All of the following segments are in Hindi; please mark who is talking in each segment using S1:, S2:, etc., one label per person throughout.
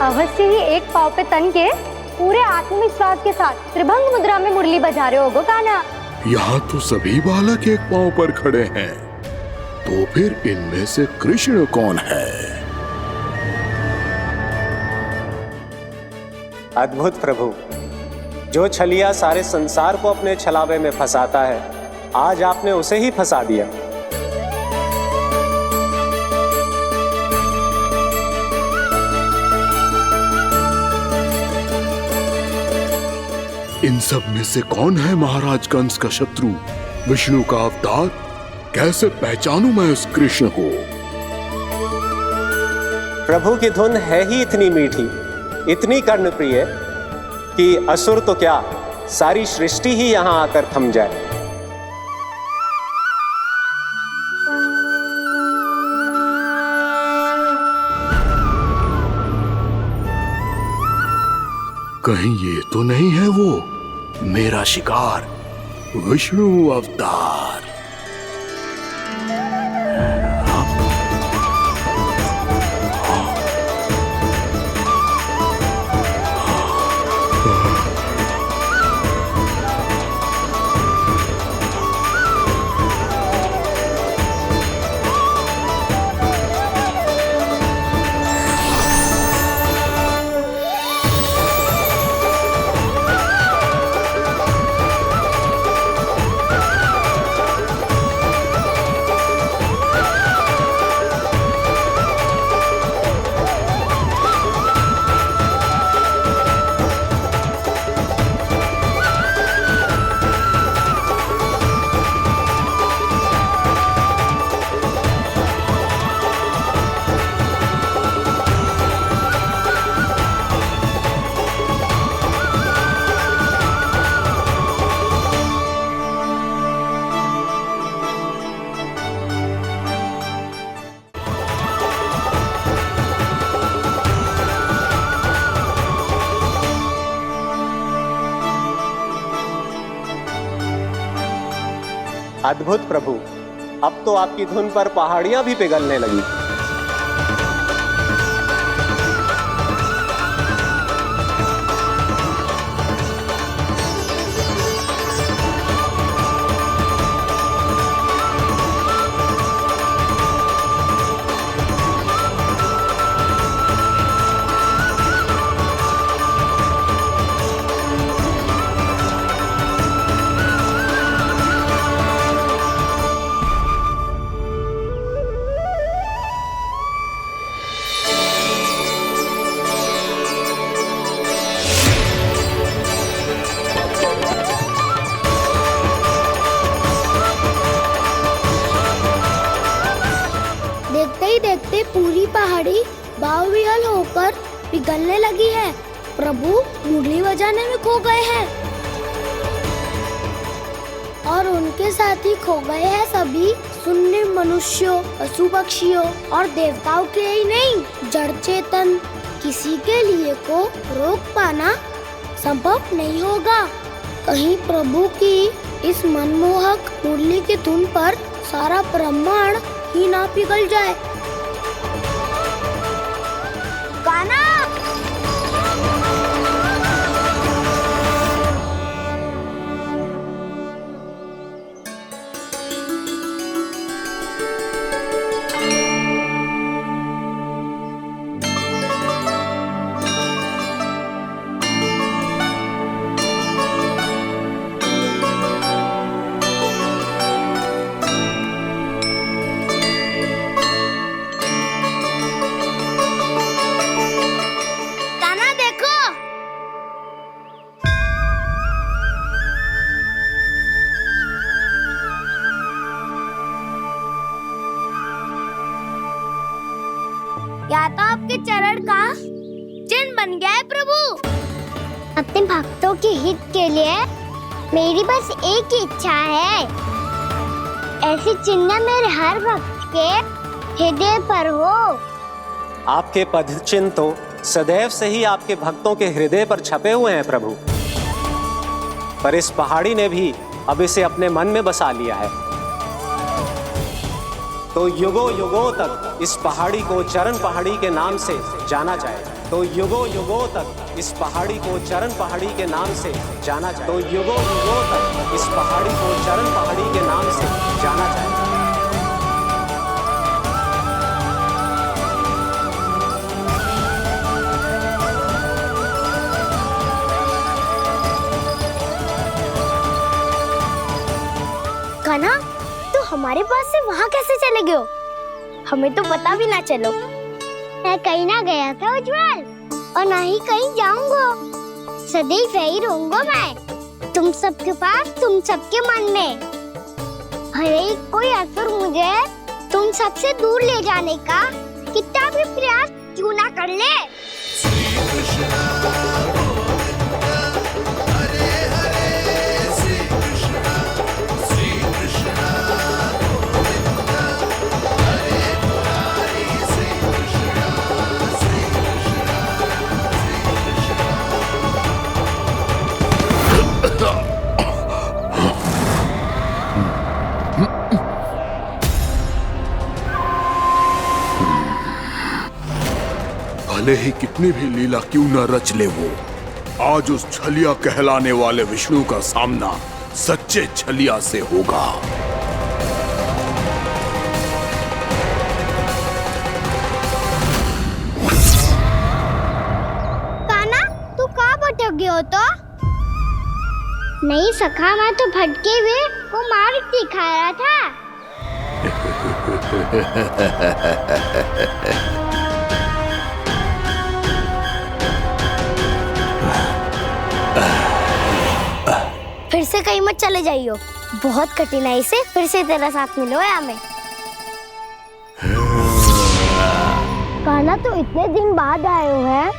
S1: अवश्य ही एक पाव पे तन के पूरे आत्मविश्वास के साथ त्रिभंग मुद्रा में मुरली बजा रहे होगो कान्हा।
S2: यहाँ तो सभी बालक एक पांव पर खड़े हैं, तो फिर इनमें से कृष्ण कौन है?
S3: अद्भुत प्रभु, जो छलिया सारे संसार को अपने छलावे में फंसाता है, आज आपने उसे ही फंसा दिया।
S2: इन सब में से कौन है महाराज कंस का शत्रु, विष्णु का अवतार? कैसे पहचानूं मैं उस कृष्ण को?
S3: प्रभु की धुन है ही इतनी मीठी, इतनी कर्णप्रिय कि असुर तो क्या, सारी सृष्टि ही यहां आकर थम जाए।
S2: कहीं ये तो नहीं है वो मेरा शिकार, विष्णु अवतार?
S3: अद्भुत प्रभु, अब तो आपकी धुन पर पहाड़ियां भी पिघलने लगी।
S4: देखते ही देखते पूरी पहाड़ी बावविहल होकर पिघलने लगी है। प्रभु मुरली बजाने में खो गए हैं और उनके साथ ही खो गए हैं सभी सुनने मनुष्यों, पशु पक्षियों और देवताओं के ही नहीं, जड़ चेतन किसी के लिए को रोक पाना संभव नहीं होगा। कहीं प्रभु की इस मनमोहक मुरली की धुन पर सारा ब्रह्मांड ही ना पिघल जाए। कान्हा! या तो आपके चरण का चिन्ह बन गया है प्रभु।
S5: अपने भक्तों के हित के लिए मेरी बस एक ही इच्छा है, ऐसी चिन्ह मेरे हर भक्त के हृदय पर हो।
S3: आपके पद चिन्ह तो सदैव से ही आपके भक्तों के हृदय पर छपे हुए हैं प्रभु, पर इस पहाड़ी ने भी अब इसे अपने मन में बसा लिया है। तो युगों युगों तक इस पहाड़ी को चरण पहाड़ी के नाम से जाना जाएगा। तो युगों युगों तक इस पहाड़ी को चरण पहाड़ी के नाम से जाना जाए। तो युगों युगों तक इस पहाड़ी को चरण पहाड़ी के नाम से जाना जाए।
S5: कान्हा, तू हमारे पास से वहाँ कैसे चले गए हो? हमें तो पता भी ना चलो। मैं कहीं ना गया था उज्जवल, और ना ही कहीं जाऊंगा। सदैव यही रहूंगा मैं, तुम सबके पास, तुम सबके मन में। भले ही कोई असुर मुझे तुम सबसे दूर ले जाने का कितना भी प्रयास क्यों ना कर ले।
S2: भले ही कितनी भी लीला क्यों न रच ले वो, आज उस छलिया कहलाने वाले विष्णु का सामना सच्चे छलिया से होगा।
S5: कान्हा, तू कहाँ भटक गए हो तो? नहीं सखा, मैं तो भटके हुए वो मार्ग दिखा रहा था। फिर से कहीं मत चले जाइयो, बहुत कठिनाई से फिर से तेरा साथ मिलो है हमें। कान्हा, तो इतने दिन बाद आए हो हैं,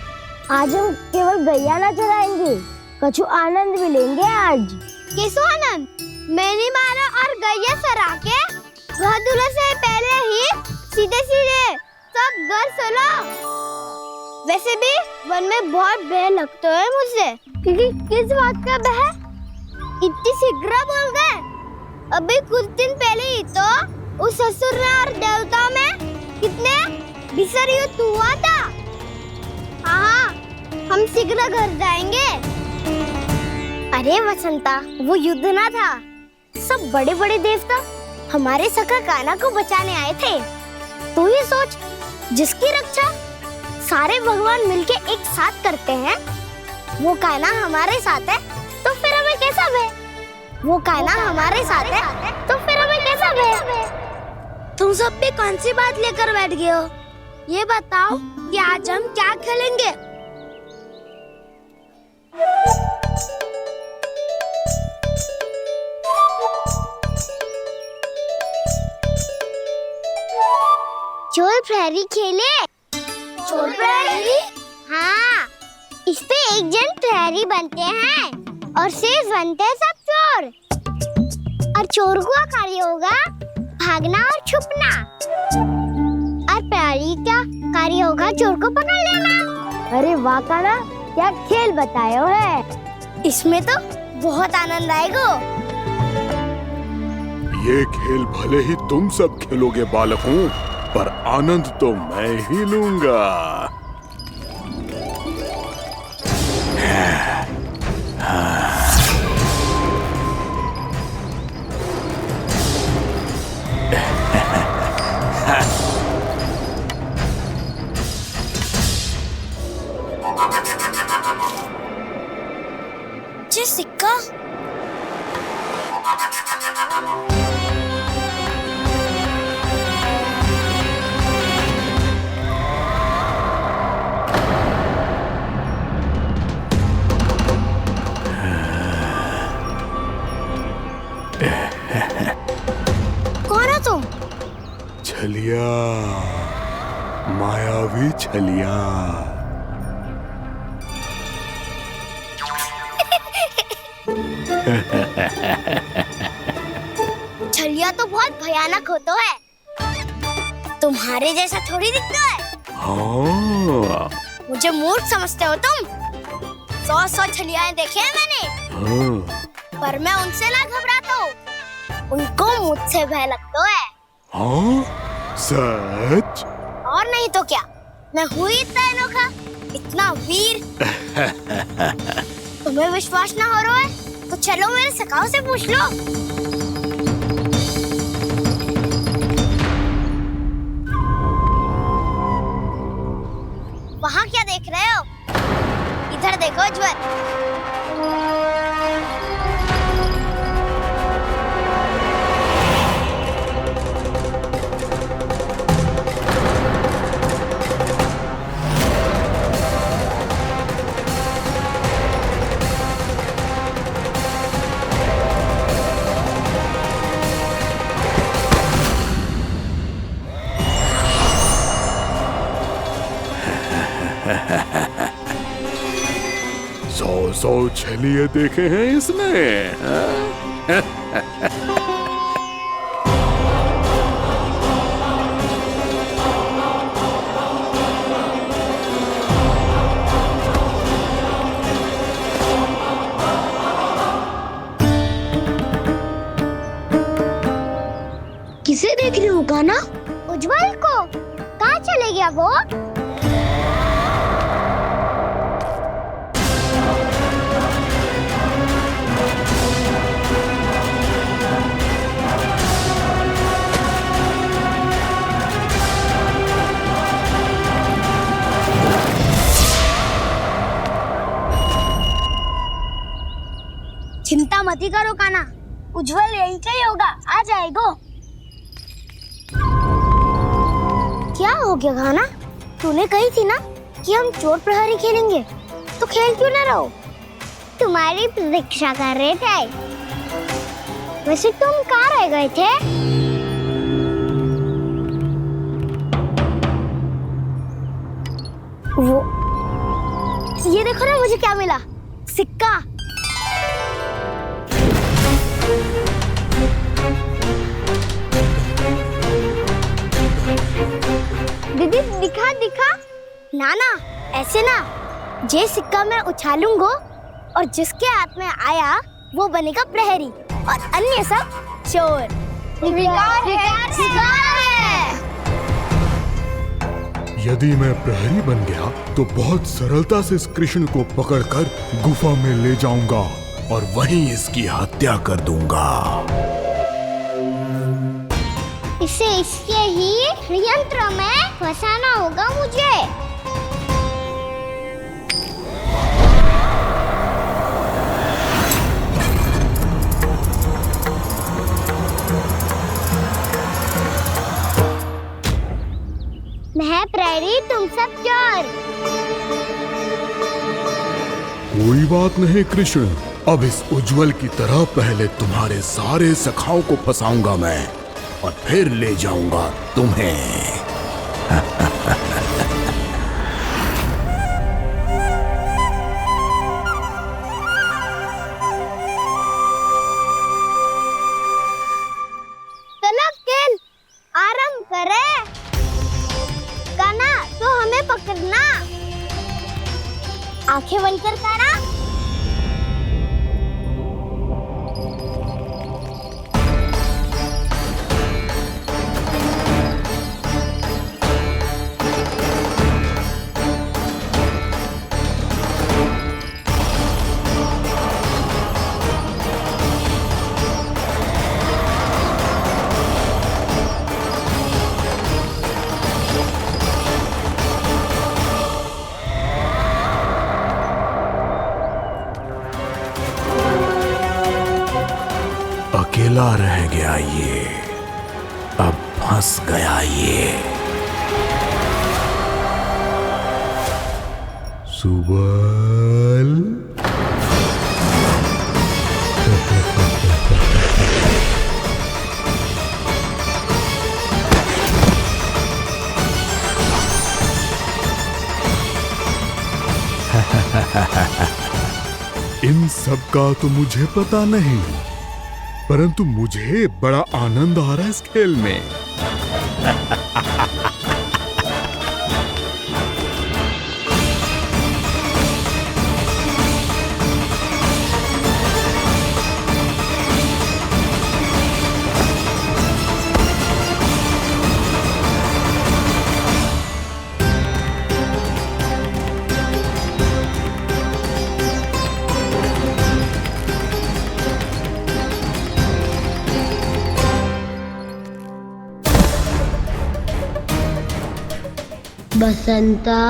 S5: आज हम केवल गैया ना चराएंगे, कछु आनंद भी लेंगे आज। किसो आनंद? मैंने मारा और गैया चरा के घर दूल्हे से पहले ही सीधे सीधे सब घर चलो। वैसे भी वन में बहुत भय लगता है मुझसे। क्योंकि किस बात का भय? इतनी शीघ्र बोल गए। अभी कुछ दिन पहले ही तो उस असुर और देवताओं में कितने भीषण युद्ध हुआ था। हाँ, हम शीघ्र घर जाएंगे। अरे वसंता, वो युद्ध ना था, सब बड़े बड़े देवता हमारे सखा कान्हा को बचाने आए थे। तू ही सोच, जिसकी रक्षा सारे भगवान मिलके एक साथ करते हैं, वो कान्हा हमारे साथ है, तो फिर हमें कैसा भय? वो कान्हा हमारे साथ है, तो फिर हमें कैसा भय? तुम सब भी कौन सी बात लेकर बैठ गए हो? ये बताओ कि आज हम क्या खेलेंगे? चोर प्रहरी खेले। चोर प्रहरी? हाँ, इस पे एक जन प्रहरी बनते हैं और शेष बनते हैं सब चोर। और चोर का कार्य होगा भागना और छुपना, और प्रहरी का कार्य होगा चोर को पकड़ लेना। अरे वाह कान्हा, क्या खेल बताए हो है। इसमें तो बहुत आनंद आएगा।
S2: ये खेल भले ही तुम सब खेलोगे बालकों, पर आनंद तो मैं ही लूंगा।
S5: सिक्का कौन हो तुम?
S2: छलिया, मायावी छलिया।
S5: छलिया तो बहुत भयानक होता है, तुम्हारे जैसा थोड़ी दिखता है।
S2: हाँ।
S5: मुझे मूर्ख समझते हो तुम? 100 छलियाएं देखे हैं मैंने।
S2: हाँ।
S5: पर मैं उनसे ना घबराता हूँ, उनको मुझसे भय लगता है।
S2: हाँ? सच?
S5: और नहीं तो क्या, मैं हूँ इतना अनोखा,
S4: इतना वीर। तुम्हें विश्वास ना हो रहा है तो चलो मेरे सखाओं से पूछ लो। वहाँ क्या देख रहे हो? इधर देखो उज्जवल।
S2: सौ छलिए देखे हैं इसने।
S5: किसे देख रही हूँ कान्हा? उज्जवल को। कहाँ चले गया वो?
S4: चिंता मत करो कान्हा, उज्जवल यही का ही होगा, आ जाएगा।
S5: क्या हो गया कान्हा? तूने कही थी ना कि हम चोर प्रहरी खेलेंगे, तो खेल क्यों ना रहो? तुम्हारी प्रतीक्षा कर रहे थे। वैसे तुम कहाँ रह गए थे? वो ये देखो ना, मुझे क्या मिला? सिक्का। दीदी दिखा दिखा।
S4: ना ना, ऐसे ना। जे सिक्का मैं उछालूंगा और जिसके हाथ में आया वो बनेगा प्रहरी और अन्य सब चोर।
S5: स्वीकार है।
S2: यदि मैं प्रहरी बन गया तो बहुत सरलता से इस कृष्ण को पकड़कर गुफा में ले जाऊंगा और वहीं इसकी हत्या कर दूंगा।
S5: इसे इसके ही यंत्र में फंसाना होगा मुझे। मैं प्रहरी, तुम सब चोर।
S2: कोई बात नहीं कृष्ण, अब इस उज्जवल की तरह पहले तुम्हारे सारे सखाओं को फंसाऊंगा मैं और फिर ले जाऊंगा तुम्हें।
S5: चलो खेल आरंभ करें। कान्हा तो हमें पकड़ना। आंखें बंद कर कान्हा।
S2: अकेला रह गया ये, अब फंस गया ये। सुबल इन सब का तो मुझे पता नहीं, परंतु मुझे बड़ा आनंद आ रहा है इस खेल में।
S5: बसंता,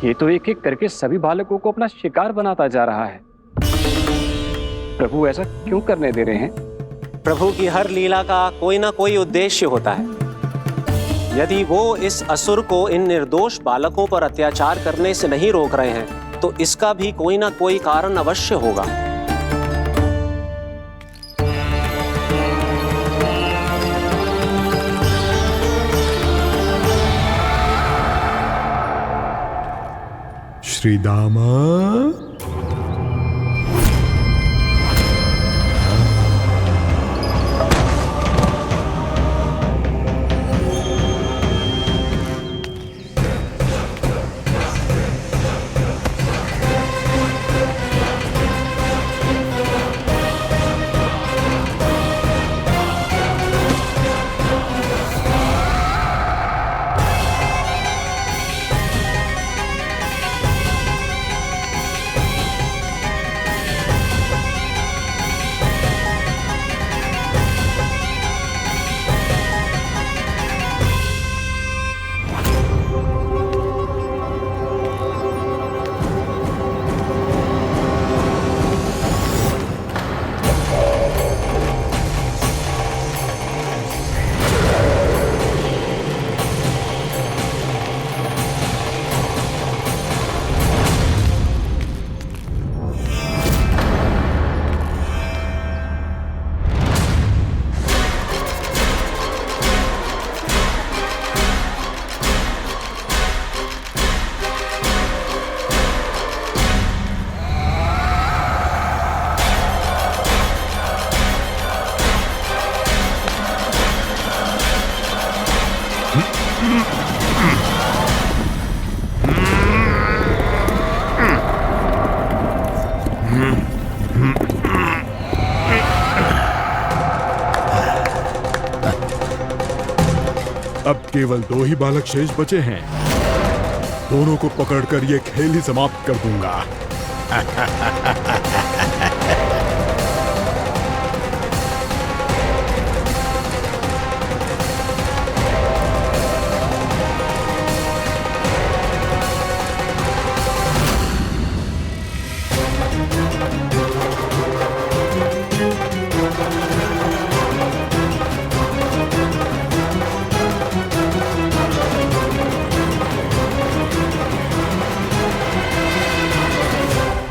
S6: ये तो एक एक करके सभी बालकों को अपना शिकार बनाता जा रहा है। प्रभु ऐसा क्यों करने दे रहे हैं?
S3: प्रभु की हर लीला का कोई ना कोई उद्देश्य होता है। यदि वो इस असुर को इन निर्दोष बालकों पर अत्याचार करने से नहीं रोक रहे हैं तो इसका भी कोई ना कोई कारण अवश्य होगा।
S2: श्रीदामा, अब केवल 2 ही बालक शेष बचे हैं। दोनों को पकड़कर ये खेल ही समाप्त कर दूंगा।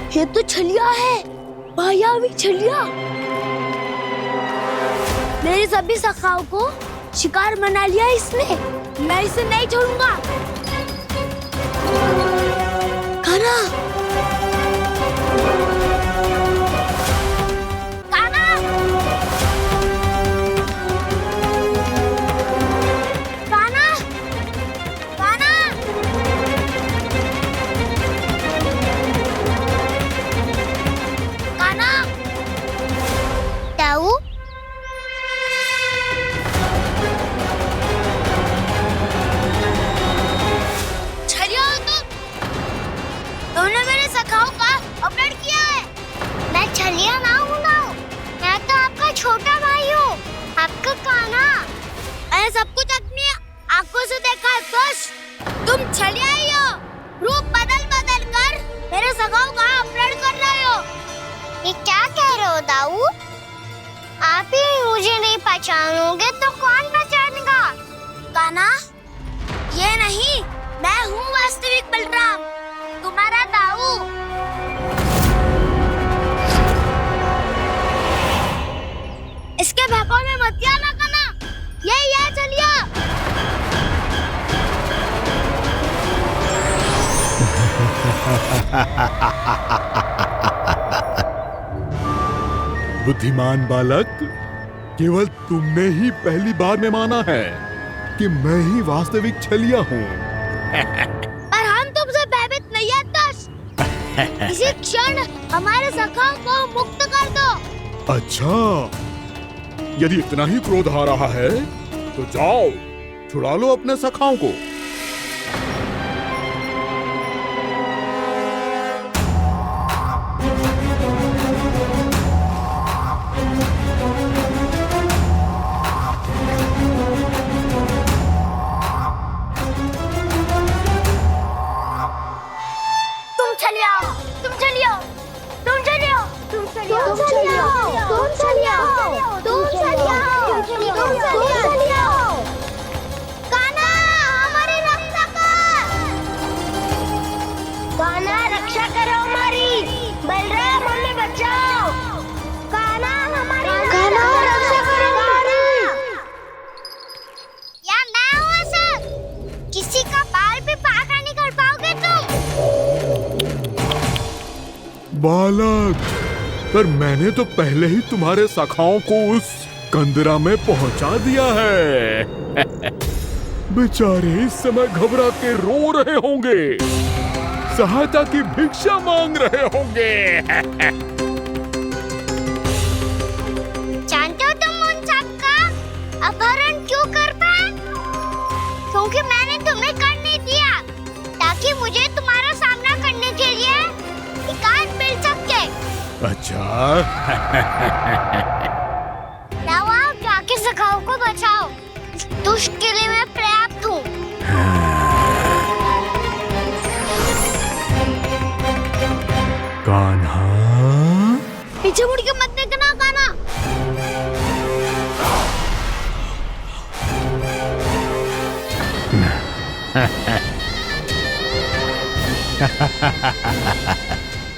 S4: ये तो छलिया है, मायावी छलिया। मेरे सभी सखाओं को शिकार बना लिया इसने। मैं इसे नहीं छोड़ूंगा। कान्हा, कान्हा, कान्हा, कान्हा।
S5: ताऊ,
S4: छलिया हो तुमने मेरे सखाओं का अपहरण किया है।
S5: मैं छलिया ना हूँ ना, मैं तो आपका छोटा भाई हूँ, आपका कान्हा।
S4: मैंने सब कुछ अपनी आंखों से देखा है। बस तुम छलिया ही हो। रूप बदल बदल कर मेरे सखाओं का अपहरण कर रहे हो।
S5: ये क्या कह रहे हो दाऊ? आप ही मुझे नहीं पहचानोगे तो कौन पहचानेगा?
S4: कान्हा, ये नहीं, मैं हूँ वास्तविक बलराम, तुम्हारा दाऊ। इसके भौकाल में मत आना कान्हा, ये चलिए।
S2: बुद्धिमान बालक, केवल तुमने ही पहली बार में माना है। कि मैं ही वास्तविक छलिया हूँ।
S4: पर हम तुमसे भयभीत नहीं है दस। इसी क्षण हमारे सखाओं को मुक्त कर दो।
S2: अच्छा, यदि इतना ही क्रोध आ रहा है तो जाओ, छुड़ा लो अपने सखाओं को। बालक, पर मैंने तो पहले ही तुम्हारे सखाओं को उस कंदरा में पहुंचा दिया है। बेचारे इस समय घबरा के रो रहे होंगे, सहायता की भिक्षा मांग रहे होंगे।
S4: जानते हो तुम उन सबका अपहरण क्यों कर पाए? क्योंकि मैंने तुम्हें कर नहीं दिया, ताकि मुझे तुम्हारा सामना करने के लिए हिकायत मिल सके।
S2: अच्छा।
S4: लाओ, आओ जाके सखाओं को बचाओ। इस दुष्ट किले में पर्याप्त हूँ।
S2: कान्हा,
S4: पीछे मुड़ के मत देखना कान्हा।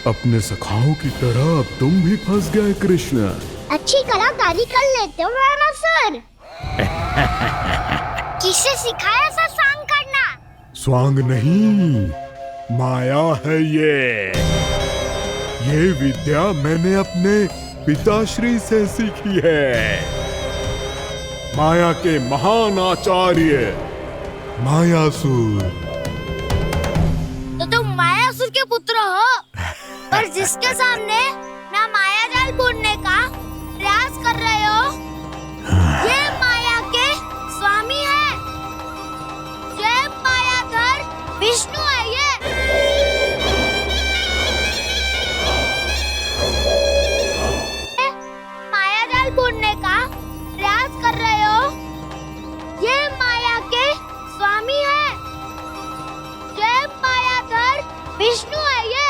S2: अपने सखाओं की तरह अब तुम भी फंस गए कृष्ण।
S4: अच्छी कलाकारी कर लेते हो ना सर। किसे सिखाया ऐसा स्वांग करना?
S2: स्वांग नहीं, माया है ये विद्या मैंने अपने पिताश्री से सीखी है। माया के महान आचार्य मायासुर।
S4: तो तुम मायासुर के पुत्र हो, पर जिसके सामने ना माया जाल बुनने का प्रयास कर रहे हो, ये माया के स्वामी है। ये मायाधर विष्णु है। ये माया जाल बुनने का प्रयास कर रहे हो, ये माया के स्वामी है। ये मायाधर विष्णु है। ये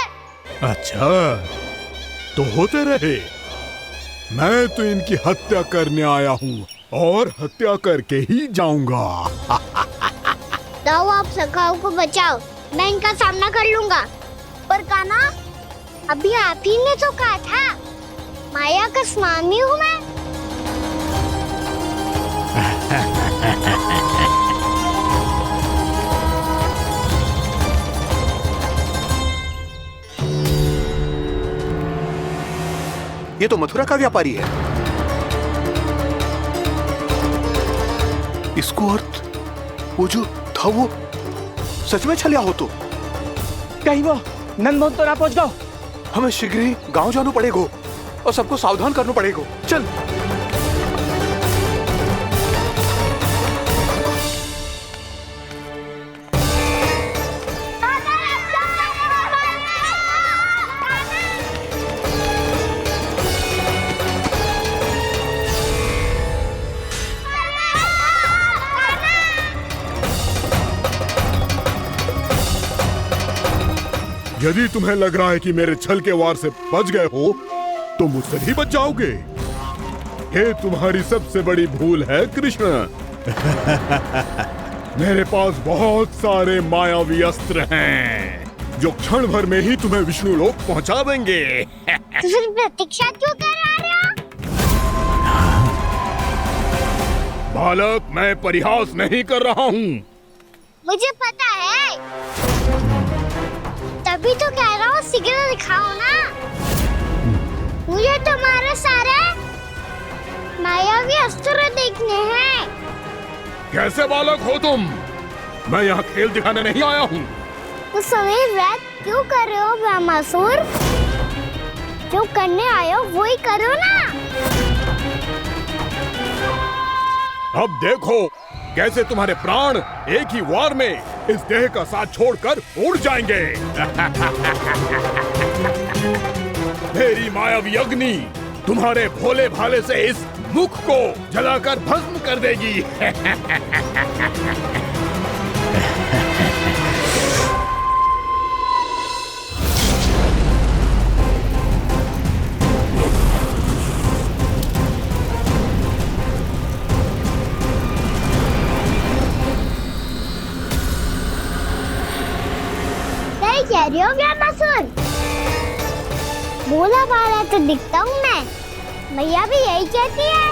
S2: अच्छा, तो होते रहे। मैं तो इनकी हत्या करने आया हूँ और हत्या करके ही जाऊंगा।
S4: जाओ, आप सखाओं को बचाओ, मैं इनका सामना कर लूंगा। पर कान्हा, अभी आप ही ने तो कहा था माया का स्वामी हूँ मैं।
S7: ये तो मथुरा का व्यापारी है। इसको अर्थ वो जो था वो सच में छलिया हो तो
S8: कहीं वो नंदमोहन तो ना पहुंच गो।
S7: हमें शीघ्र ही गांव जाना पड़ेगा और सबको सावधान करना पड़ेगा। चल।
S2: यदि तुम्हें लग रहा है कि मेरे छल के वार से बच गए हो तो मुझसे भी बच जाओगे। ये तुम्हारी सबसे बड़ी भूल है कृष्ण। मेरे पास बहुत सारे मायावी अस्त्र हैं जो क्षण भर में ही तुम्हें विष्णु लोक पहुंचा देंगे।
S4: तो फिर प्रतीक्षा क्यों कर रहे हो?
S2: बालक, मैं परिहास नहीं कर रहा हूँ।
S4: मुझे पता है, तभी तो कह रहा हूँ शीघ्र दिखाओ ना। मुझे तुम्हारे सारे मायावी अस्त्र देखने हैं।
S2: कैसे बालक हो तुम? मैं यहाँ खेल दिखाने नहीं आया हूँ।
S5: तो सवेर रात क्यों कर रहे हो ब्रह्मासुर? जो करने आए हो वही करो ना।
S2: अब देखो कैसे तुम्हारे प्राण एक ही वार में इस देह का साथ छोड़कर उड़ जाएंगे। मेरी मायावी अग्नि तुम्हारे भोले भाले से इस मुख को जलाकर भस्म कर देगी।
S5: सही कह रही हो ब्रह्मासुर। भोला भाला तो दिखता हूँ मैं, मैया भी यही कहती है।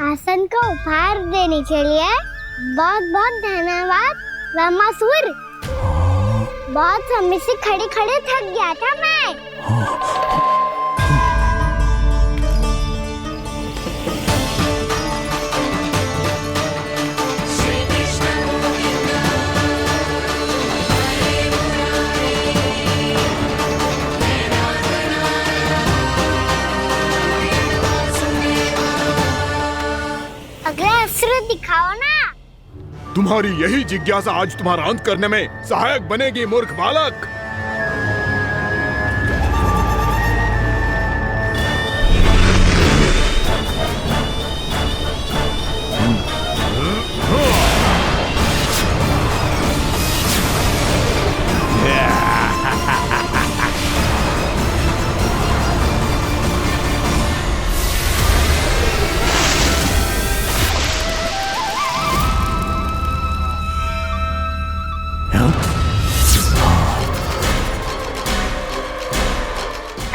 S5: आसन को उपहार देने के लिए बहुत बहुत धन्यवाद ब्रह्मासुर। बहुत समय से खड़े खड़े थक गया था मैं। अगला अस्त्र दिखाओ ना।
S2: तुम्हारी यही जिज्ञासा आज तुम्हारा अंत करने में सहायक बनेगी मूर्ख बालक।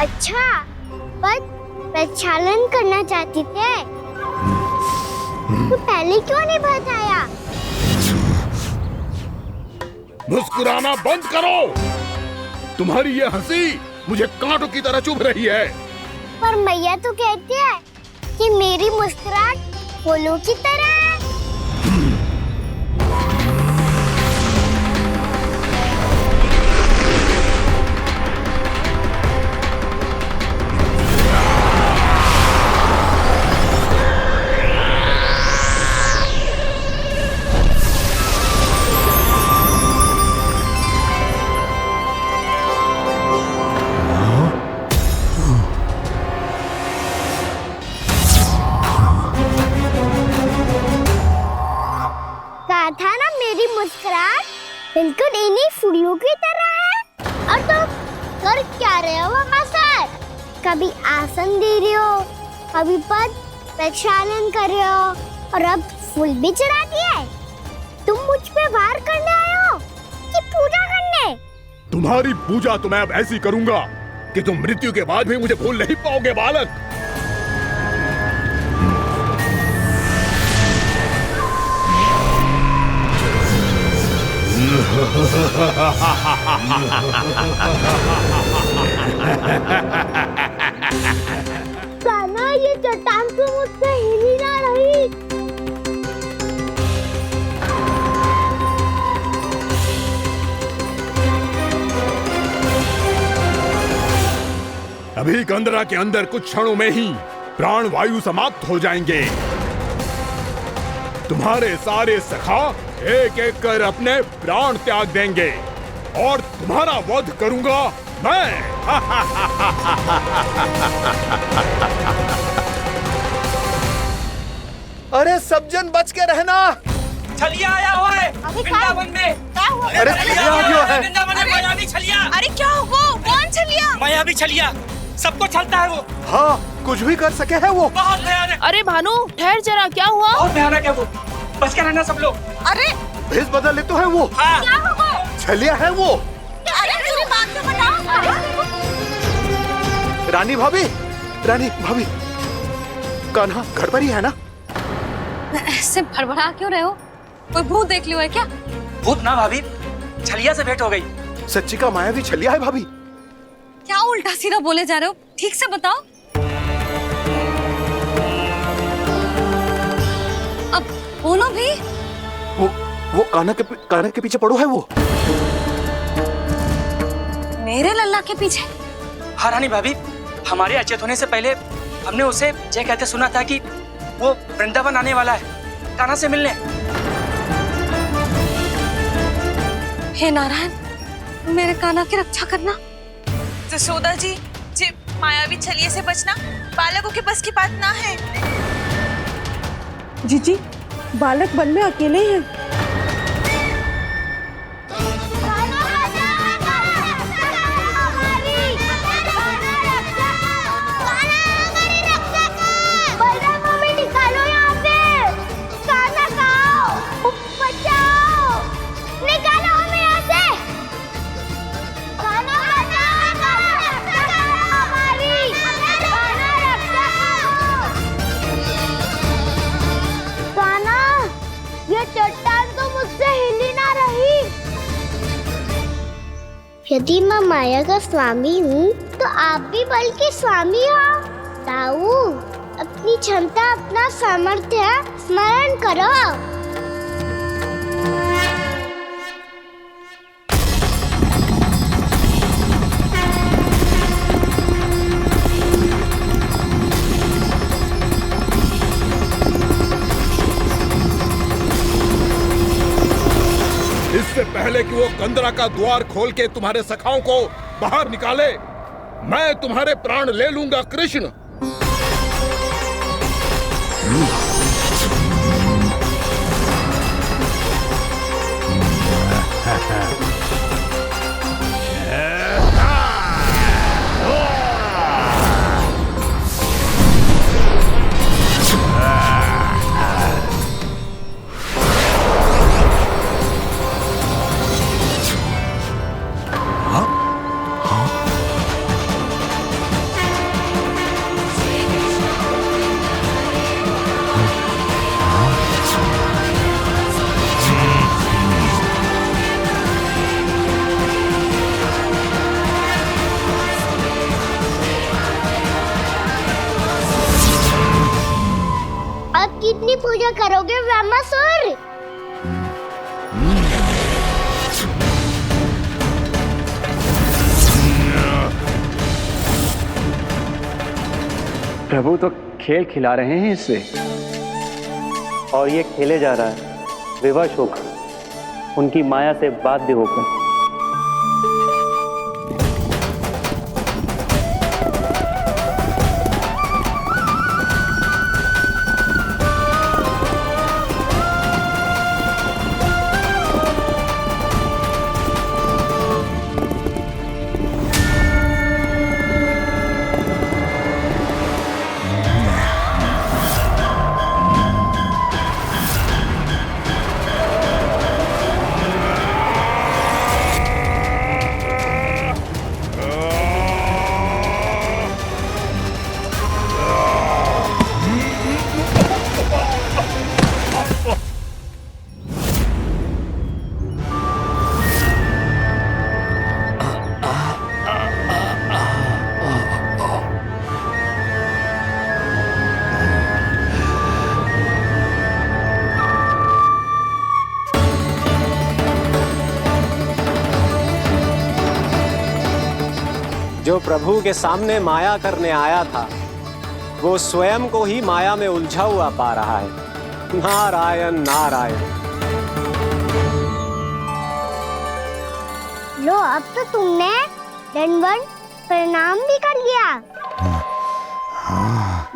S5: अच्छा, पर प्रक्षालन करना चाहती थे तो पहले क्यों नहीं बताया?
S2: मुस्कुराना बंद करो। तुम्हारी ये हंसी मुझे कांटों की तरह चुभ रही है।
S5: पर मैया तो कहती है कि मेरी मुस्कुराहट फूलों की तरह है। था ना मेरी मुस्कुराहट बिल्कुल इन्हीं फूलों की तरह है। और तुम कर क्या रहे हो ब्रह्मासुर? कभी आसन दे रहे हो, कभी पद प्रक्षालन कर रहे हो और अब फूल भी चढ़ा दिए। तुम मुझ पे वार करने आए हो कि पूजा करने?
S2: तुम्हारी पूजा तो मैं अब ऐसी करूंगा कि तुम मृत्यु के बाद भी मुझे भूल नहीं पाओगे बालक।
S5: कान्हा, ये चट्टान तो मुझसे हिली ना रही।
S2: अभी कंदरा के अंदर कुछ क्षणों में ही प्राण वायु समाप्त हो जाएंगे। तुम्हारे सारे सखा एक एक कर अपने प्राण त्याग देंगे और तुम्हारा वध करूंगा मैं।
S7: अरे सब जन बच के रहना।
S9: छलिया आया हुआ है वृंदावन में।
S7: अरे छलिया आ गया है।
S9: वृंदावन में मायावी छलिया।
S10: अरे क्या हुआ? कौन छलिया?
S9: मायावी छलिया, सबको छलता है वो।
S7: हाँ, कुछ भी कर सके है वो।
S9: बहुत भयानक।
S10: अरे भानु, ठहर जरा, क्या हुआ?
S9: बहुत भयानक है वो, बच के रहना सब लोग।
S10: अरे
S7: भेष बदल ले तो है वो।
S9: हाँ।
S10: क्या होगा?
S7: छलिया है वो।
S10: अरे मुझे बात तो बताओ।
S7: रानी भाभी, रानी भाभी, कान्हा घर पर ही है ना?
S10: ऐसे भड़बड़ा क्यों रहे हो? कोई भूत देख लियो है क्या?
S9: भूत ना भाभी, छलिया से भेंट हो गई।
S7: सच्ची का माया भी छलिया है भाभी।
S10: क्या उल्टा सीधा बोले जा रहे हो? ठीक से बताओ। अब बोलो भी।
S7: वो कान्हा के पीछे पड़ो है वो।
S10: मेरे लल्ला के पीछे?
S9: हाँ रानी भाभी, हमारे अचेत होने से पहले हमने उसे ये कहते सुना था कि वो वृंदावन आने वाला है कान्हा से मिलने।
S10: हे नारायण, मेरे कान्हा की रक्षा करना।
S11: जसोदा जी, मायावी छलिए से बचना बालकों के बस की बात ना है।
S12: जीजी, बालक वन में अकेले हैं।
S5: यदि मैं माया का स्वामी हूँ तो आप भी बल के स्वामी हो। ताऊ, अपनी क्षमता, अपना सामर्थ्य स्मरण करो।
S2: इससे पहले कि वो कंदरा का द्वार खोल के तुम्हारे सखाओं को बाहर निकाले, मैं तुम्हारे प्राण ले लूंगा कृष्ण।
S5: कितनी पूजा करोगे ब्रह्मासुर?
S6: प्रभु तो खेल खिला रहे हैं इससे,
S3: और ये खेले जा रहा है विवश होकर, उनकी माया से बाध्य होकर। जो प्रभु के सामने माया करने आया था, वो स्वयं को ही माया में उलझा हुआ पा रहा है। नारायण नारायण।
S5: लो, अब तो तुमने दंडवत प्रणाम भी कर लिया,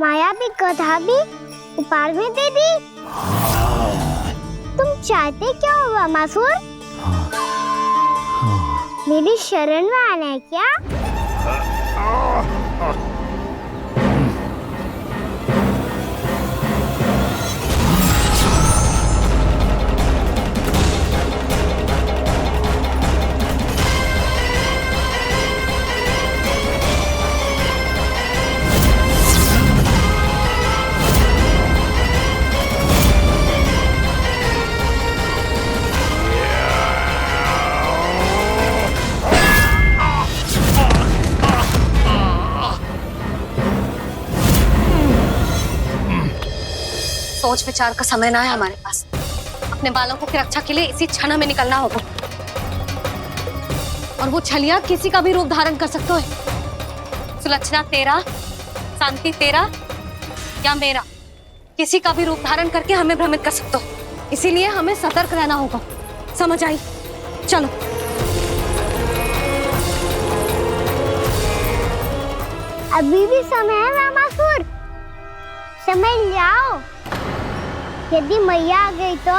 S5: माया भी कथा भी उपहार में दे दी। तुम चाहते क्या हो ब्रह्मासुर? मेरी शरण में आना है क्या?
S10: सोच विचार का समय ना है हमारे पास। अपने बालकों की रक्षा के लिए इसी क्षण हमें निकलना होगा। और वो छलिया किसी का भी रूप धारण कर सकते हो। सुलक्षणा तेरा, शांति तेरा या मेरा, किसी का भी रूप धारण करके हमें भ्रमित कर सकते हो। इसीलिए हमें सतर्क रहना होगा। समझ आई? चलो।
S5: अभी भी समय है रामासुर, समय लाओ। यदि मैया आ गई तो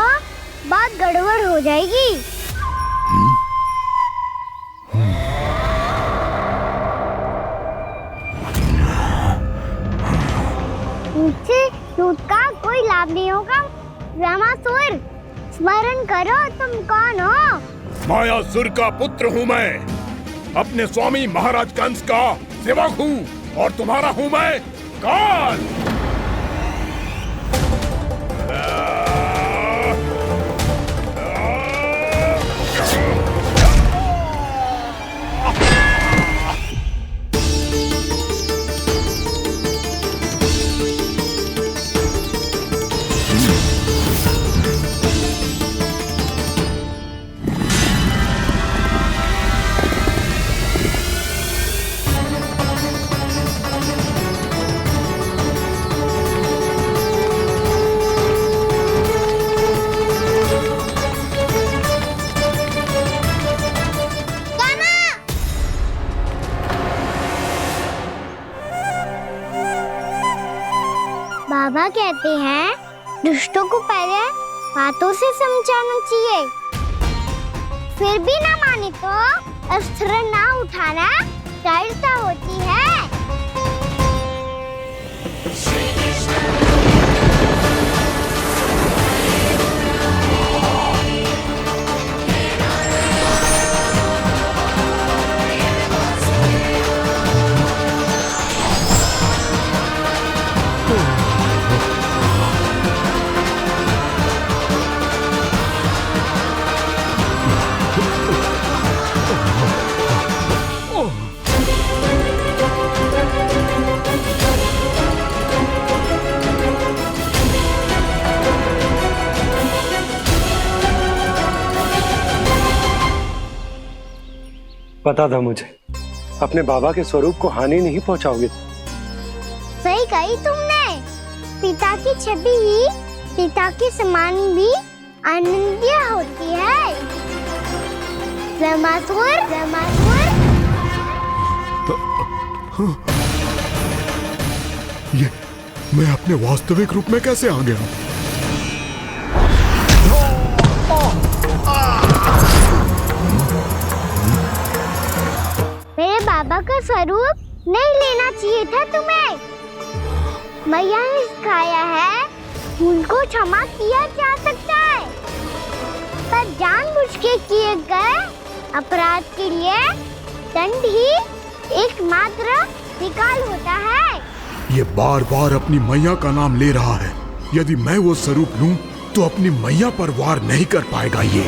S5: बात गड़बड़ हो जाएगी। मुझसे दूध का कोई लाभ नहीं होगा। रामासुर, स्मरण करो तुम कौन हो।
S2: मायासुर का पुत्र हूँ मैं, अपने स्वामी महाराज कंस का सेवक हूँ, और तुम्हारा हूँ मैं काल।
S5: बाबा कहते हैं दुष्टों को पहले बातों से समझाना चाहिए, फिर भी ना माने तो अस्त्र ना उठाना दृढ़ता होती है।
S13: पता था मुझे, अपने बाबा के स्वरूप को हानि नहीं पहुंचाओगे।
S5: सही कही तुमने। पिता की छवि ही पिता के समान भी आनंदीय होती है। रामासुर, रामासुर।
S2: ये मैं अपने वास्तविक रूप में कैसे आ गया?
S5: मेरे बाबा का स्वरूप नहीं लेना चाहिए था तुम्हें। मैया ने सिखाया है भूल को क्षमा किया जा सकता है, पर जानबूझ के किए गए अपराध के लिए दंड ही एकमात्र निकाल होता है।
S2: ये बार बार अपनी मैया का नाम ले रहा है। यदि मैं वो स्वरूप लूं तो अपनी मैया पर वार नहीं कर पाएगा ये।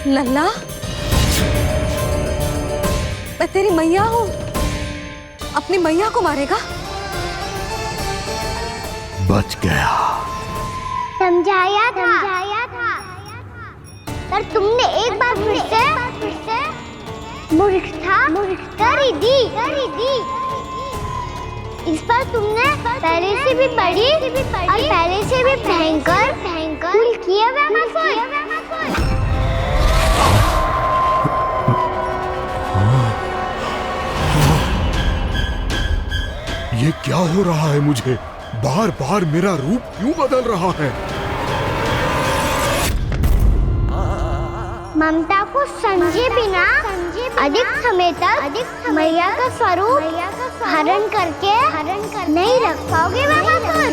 S10: लल्ला, मैं तेरी मैया हूँ, अपनी मैया को मारेगा?
S2: बच गया।
S5: समझाया था, पर तुमने एक बार फिर से मूर्खता कर ही दी। इस पर तुमने पहले से भी बड़ी और पहले से भी भयंकर भूल किया रामासुर।
S2: ये क्या हो रहा है मुझे? बार बार मेरा रूप क्यों बदल रहा है?
S5: ममता को समझे बिना अधिक समय तक मैया का स्वरूप हरण करके नहीं रख पाओगे रामासुर।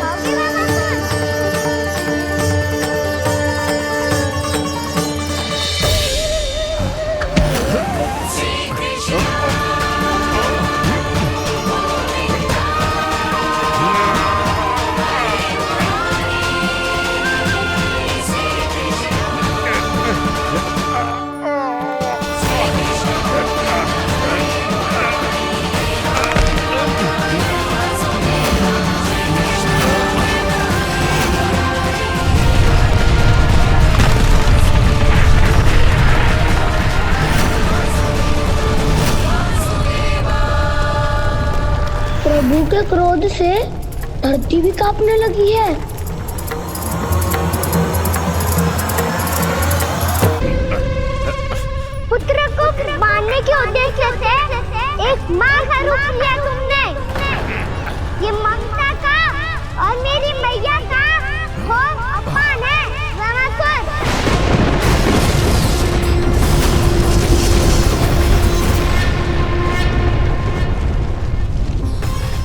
S4: प्रभु के क्रोध से धरती भी कांपने लगी है।
S5: पुत्र को मारने के उद्देश्य से एक माँ का रूप लिया तुमने। ये ममता का और मेरी मैया का घोर अपमान है रावणासुर।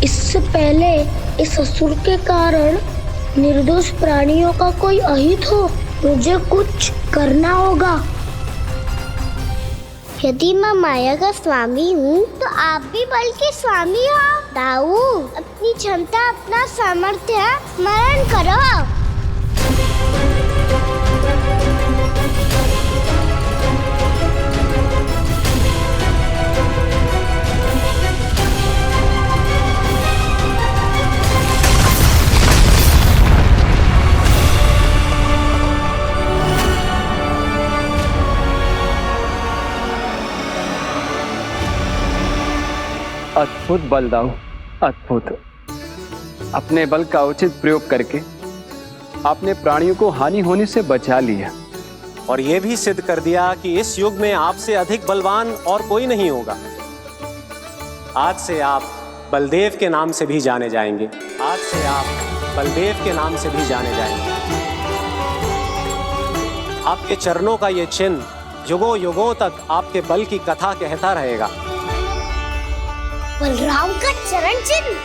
S4: इससे पहले इस असुर के कारण निर्दोष प्राणियों का कोई अहित हो, मुझे कुछ करना होगा।
S5: यदि मैं माया का स्वामी हूँ तो आप भी बल के स्वामी हो। दाऊ, अपनी क्षमता, अपना सामर्थ्य स्मरण करो।
S6: अद्भुत बलदाऊ, अद्भुत। अपने बल का उचित प्रयोग करके आपने प्राणियों को हानि होने से बचा लिया
S3: और यह भी सिद्ध कर दिया कि इस युग में आपसे अधिक बलवान और कोई नहीं होगा। आज से आप बलदेव के नाम से भी जाने जाएंगे। आज से आप बलदेव के नाम से भी जाने जाएंगे। आपके चरणों का ये चिन्ह युगों युगों तक आपके बल की कथा कहता रहेगा।
S5: बलराम का चरण चिन्ह।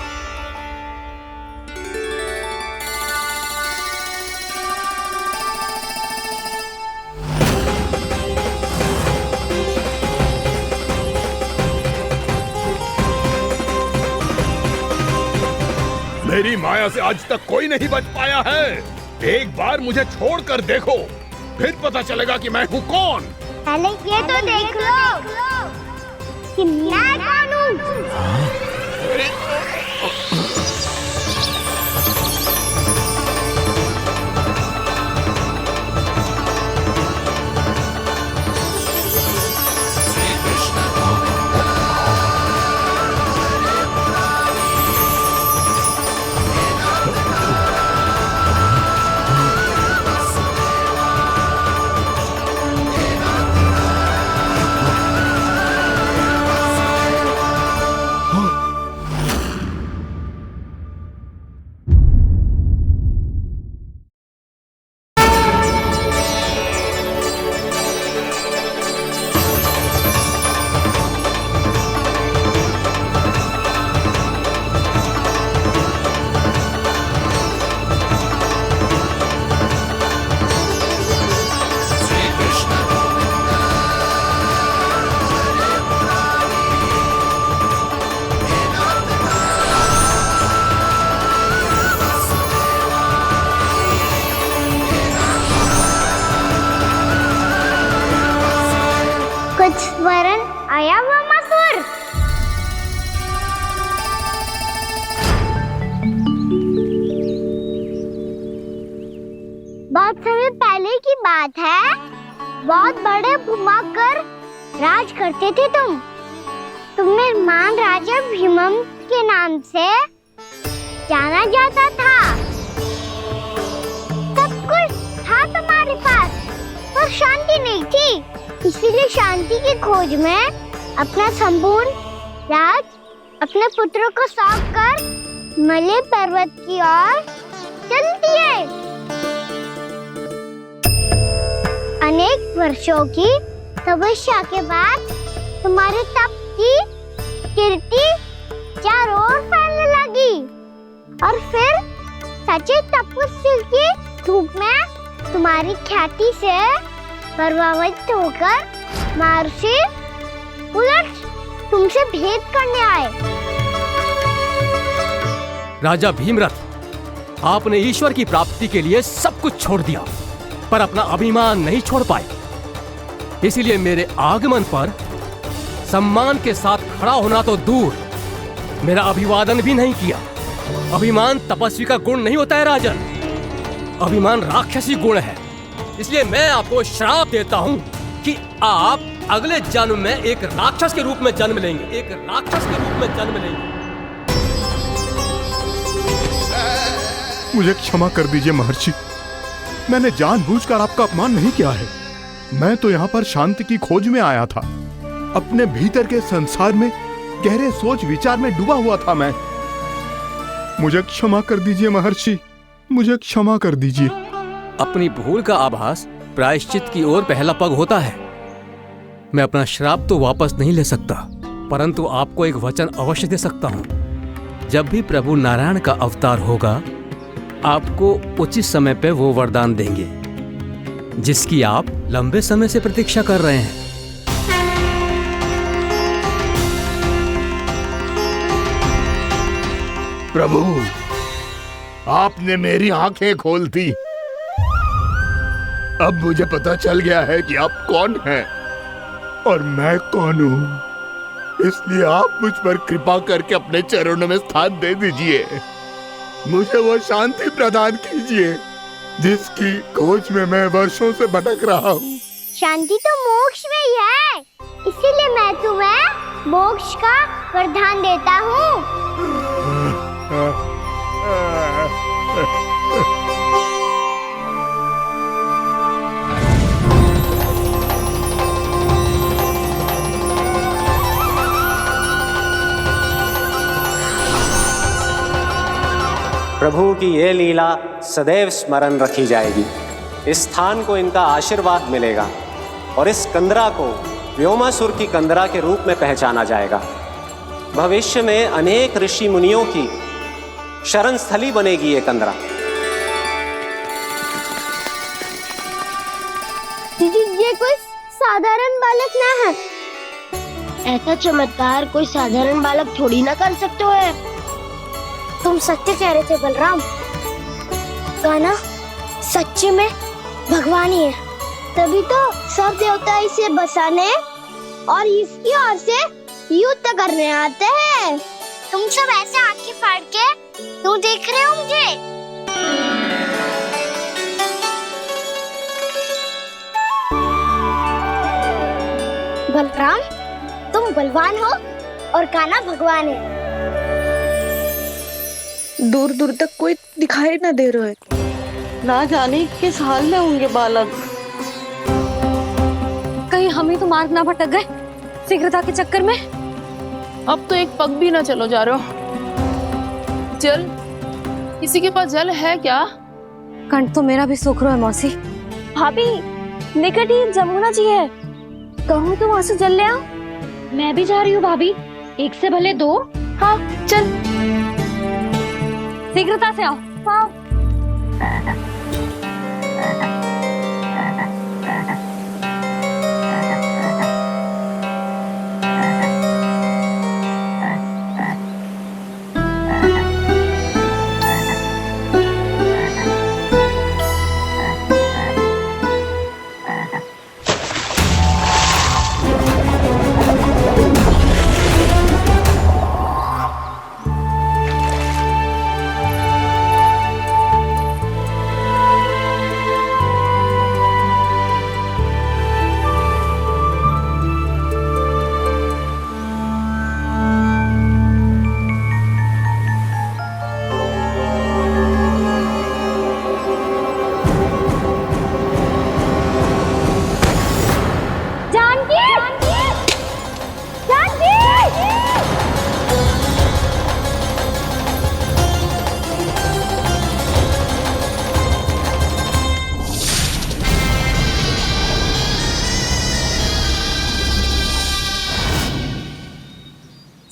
S2: मेरी माया से आज तक कोई नहीं बच पाया है। एक बार मुझे छोड़कर देखो, फिर पता चलेगा कि मैं हूँ कौन।
S5: पहले ये तो देख लो कि मैं कौन हूँ। स्मरण आया वामासुर। बहुत समय पहले की बात है। बहुत बड़े भूमाकर राज करते थे तुम्हें महान राजा भीमम के नाम से जाना जाता था। सब कुछ था तुम्हारे पास, पर शांति नहीं थी। इसीलिए शांति की खोज में अपना संपूर्ण राज अपने पुत्रों को सौंप कर मलय पर्वत की ओर चल दिए। अनेक वर्षों की तपस्या के बाद तुम्हारे तप की कीर्ति चारों ओर फैलने लगी और फिर सच्चे तपस्वी की धूप में तुम्हारी ख्याति से प्रभावित होकर महर्षि उलट तुमसे भेंट करने आए।
S14: राजा भीमरथ, आपने ईश्वर की प्राप्ति के लिए सब कुछ छोड़ दिया, पर अपना अभिमान नहीं छोड़ पाए। इसीलिए मेरे आगमन पर सम्मान के साथ खड़ा होना तो दूर, मेरा अभिवादन भी नहीं किया। अभिमान तपस्वी का गुण नहीं होता है राजन, अभिमान राक्षसी गुण है। इसलिए मैं आपको श्राप देता हूँ कि आप अगले जन्म में एक राक्षस के रूप में जन्म लेंगे, एक राक्षस के रूप में जन्म लेंगे।
S2: मुझे क्षमा कर दीजिए महर्षि। मैंने जानबूझकर आपका अपमान नहीं किया है। मैं तो यहाँ पर शांति की खोज में आया था। अपने भीतर के संसार में गहरे सोच विचार में डूबा हुआ था मैं। मुझे क्षमा कर दीजिए महर्षि, मुझे क्षमा कर दीजिए।
S14: अपनी भूल का आभास प्रायश्चित की ओर पहला पग होता है। मैं अपना श्राप तो वापस नहीं ले सकता, परंतु आपको एक वचन अवश्य दे सकता हूं। जब भी प्रभु नारायण का अवतार होगा, आपको उचित समय पे वो वरदान देंगे जिसकी आप लंबे समय से प्रतीक्षा कर रहे हैं।
S2: प्रभु, आपने मेरी आंखें खोल दी। अब मुझे पता चल गया है कि आप कौन हैं और मैं कौन हूं। इसलिए आप मुझ पर कृपा करके अपने चरणों में स्थान दे दीजिए। मुझे वो शांति प्रदान कीजिए जिसकी खोज में मैं वर्षों से भटक रहा हूँ।
S5: शांति तो मोक्ष में ही है, इसीलिए मैं तुम्हें मोक्ष का वरदान देता हूँ।
S3: प्रभु की ये लीला सदैव स्मरण रखी जाएगी। इस स्थान को इनका आशीर्वाद मिलेगा और इस कंदरा को व्योमासुर की कंदरा के रूप में पहचाना जाएगा। भविष्य में अनेक ऋषि मुनियों की शरण स्थली बनेगी ये कंदरा।
S5: दीदी, ये कोई साधारण बालक ना है। ऐसा चमत्कार कोई साधारण बालक थोड़ी ना कर सकते हो। तुम सत्य कह रहे थे बलराम। गाना सच्चे में भगवान ही है, तभी तो सब देवता इसे बसाने और इसकी ओर से युद्ध करने आते हैं। तुम सब ऐसे आंखें फाड़ के क्यों देख रहे हो मुझे? बलराम, तुम बलवान हो और कान्हा भगवान है।
S12: दूर दूर तक कोई दिखाई न दे रहा है। ना जाने किस हाल में होंगे बालक।
S10: कहीं हम ही तो मार्ग ना भटक गए शीघ्रता के चक्कर में।
S11: अब तो एक पग भी ना चलो जा रहे हो। जल, किसी के पास जल है क्या?
S10: कंठ तो मेरा भी सूख रहा है मौसी। भाभी, निकट ही जमुना जी है, कहूँ तो वहाँ से जल ले आओ।
S1: मैं भी जा रही हूँ भाभी, एक से भले दो।
S10: हाँ चल, शीघ्रता से आओ। हाँ।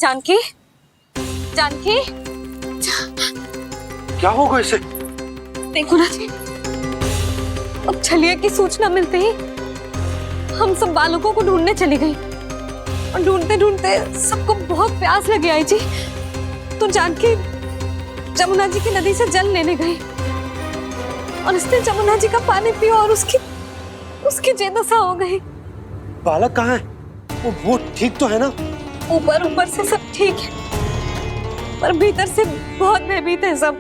S10: जानकी, जानकी,
S13: क्या होगा इसे?
S10: देखो ना जी, अब छलिया की सूचना मिलते ही हम सब बालकों को ढूंढने चली गई और ढूंढते ढूंढते सबको बहुत प्यास लगी आई जी। तो जानकी जमुना जी की नदी से जल लेने गई और उसने जमुना जी का पानी पिया और उसकी जेदशा हो गई।
S13: बालक कहाँ है? वो ठीक तो है ना?
S10: ऊपर से सब ठीक है, पर भीतर से बहुत भयभीत है सब।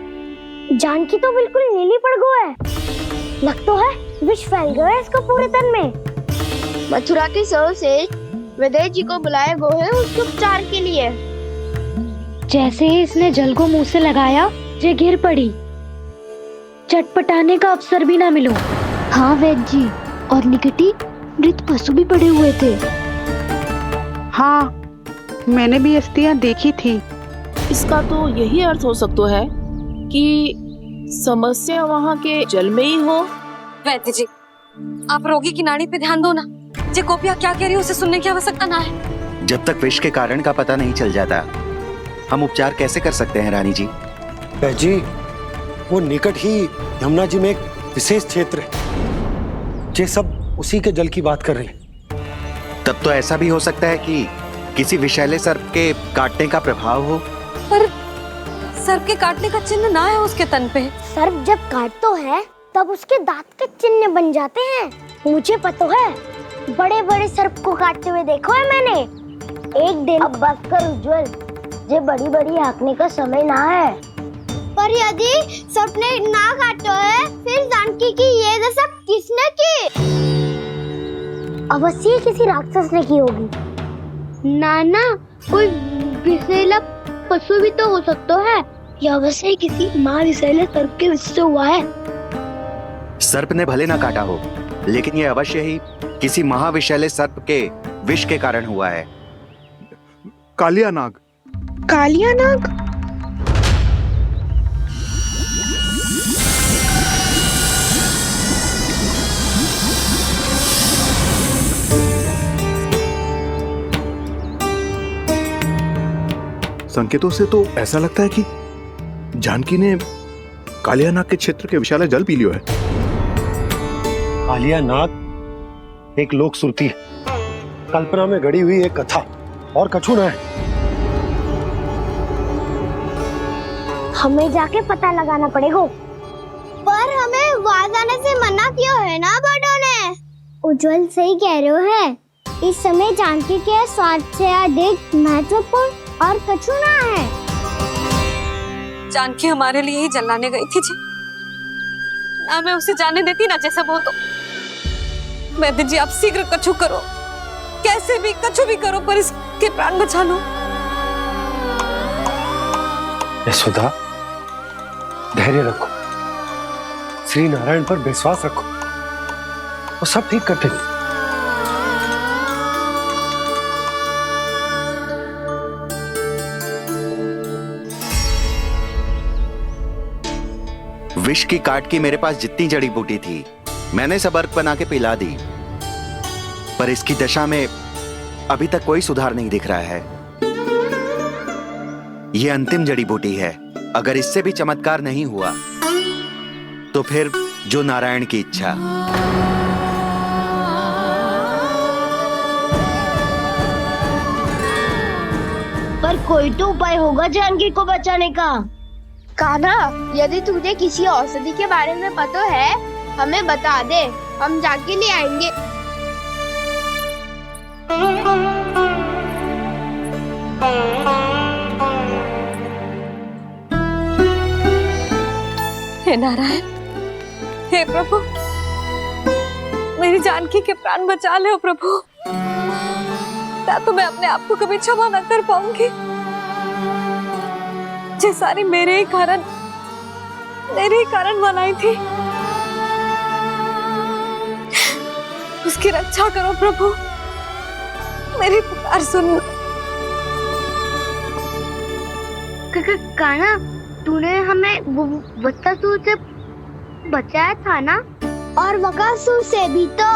S5: जानकी तो बिल्कुल नीली पड़ गई है। लग तो है विष फैल गया है इसको पूरे तन में। मथुरा के सौ से विदेश जी को बुलाए गए हैं उसके उपचार के लिए।
S1: जैसे ही इसने जल को मुंह से लगाया, ये गिर पड़ी चटपटाने का अवसर भी ना मिलो।
S5: हाँ वैद्य जी, और निकटी मृत पशु भी पड़े हुए थे।
S12: हाँ, मैंने भी अस्थियां देखी थी।
S11: इसका तो यही अर्थ हो सकता है कि समस्या वहाँ के जल में ही हो।
S10: वैद्य जी, आप रोगी की नाड़ी पे ध्यान दो ना। जे गोपिया क्या कह रही है उसे सुनने की आवश्यकता ना है।
S15: जब तक विष के कारण का पता नहीं चल जाता, हम उपचार कैसे कर सकते हैं रानी जी?
S13: जी, वो निकट ही यमुना जी में एक विशेष क्षेत्र है। ये सब उसी के जल की बात कर रहे हैं।
S15: तब तो ऐसा भी हो सकता है कि किसी विषैले सर्प के काटने का प्रभाव हो।
S10: पर सर्प के काटने का चिन्ह ना है उसके तन पे।
S5: सर्प जब काटता है तब उसके दांत के चिन्ह बन जाते हैं। मुझे पता है, बड़े बड़े सर्प को काटते हुए देखो है मैंने। एक दिन अब बस कर उज्जवल, ये बड़ी बड़ी हाँकने का समय ना है।
S4: पर यदि सर्प ने ना काटो है, फिर जानकी की ये दशा किसने की?
S5: अवश्य किसी राक्षस ने की होगी।
S4: नाना, कोई विषैला पशु भी तो हो सकता है।
S5: यह अवश्य किसी माँ विषैले सर्प के विष से हुआ है।
S15: सर्प ने भले ना काटा हो, लेकिन ये अवश्य ही किसी महाविषैले सर्प के विष के कारण हुआ है।
S7: कालिया नाग।
S12: कालिया नाग?
S7: संकेतों से तो ऐसा लगता है कि जानकी ने कालिया नाग के क्षेत्र के विशाल जल पी लियो है।
S13: कालिया नाग एक लोक श्रुति है, कल्पना में गढ़ी हुई एक कथा, और कछु ना है।
S5: हमें जाके पता लगाना पड़ेगा।
S4: पर हमें वहां जाने से मना किया है ना बड़ों ने।
S5: उज्जवल सही कह रहे हो है। इस समय जानकी के स्वास्थ्य से अधिक महत्वपूर्ण और कछु ना है।
S10: जानकी हमारे लिए ही जलाने गई थी जी। ना मैं उसे जाने देती ना जैसा वो तो। वैद्य जी, आप शीघ्र कछु करो, कैसे भी कछु भी करो, पर इसके प्राण बचा लो।
S13: यशोदा, धैर्य रखो, श्री नारायण पर विश्वास रखो, वो सब ठीक कर देंगे।
S15: विष की काट की मेरे पास जितनी जड़ी बूटी थी, मैंने सब अर्क बना के पिला दी, पर इसकी दशा में अभी तक कोई सुधार नहीं दिख रहा है। यह अंतिम जड़ी बूटी है। अगर इससे भी चमत्कार नहीं हुआ तो फिर जो नारायण की इच्छा।
S5: पर कोई तो उपाय होगा जानकी को बचाने का।
S4: कान्हा, यदि तुझे किसी औषधि के बारे में पता है, हमें बता दे, हम जाके ले आएंगे।
S10: हे नारायण, हे प्रभु, मेरी जानकी के प्राण बचा ले प्रभु। या तो मैं अपने आप को कभी क्षमा न कर पाऊंगी। ये सारी मेरे ही कारण बनाई थी। उसकी रक्षा करो प्रभु, मेरी पुकार सुनो।
S5: कान्हा, तूने हमें वत्सासुर से बचाया था ना?
S4: और बकासुर से भी तो।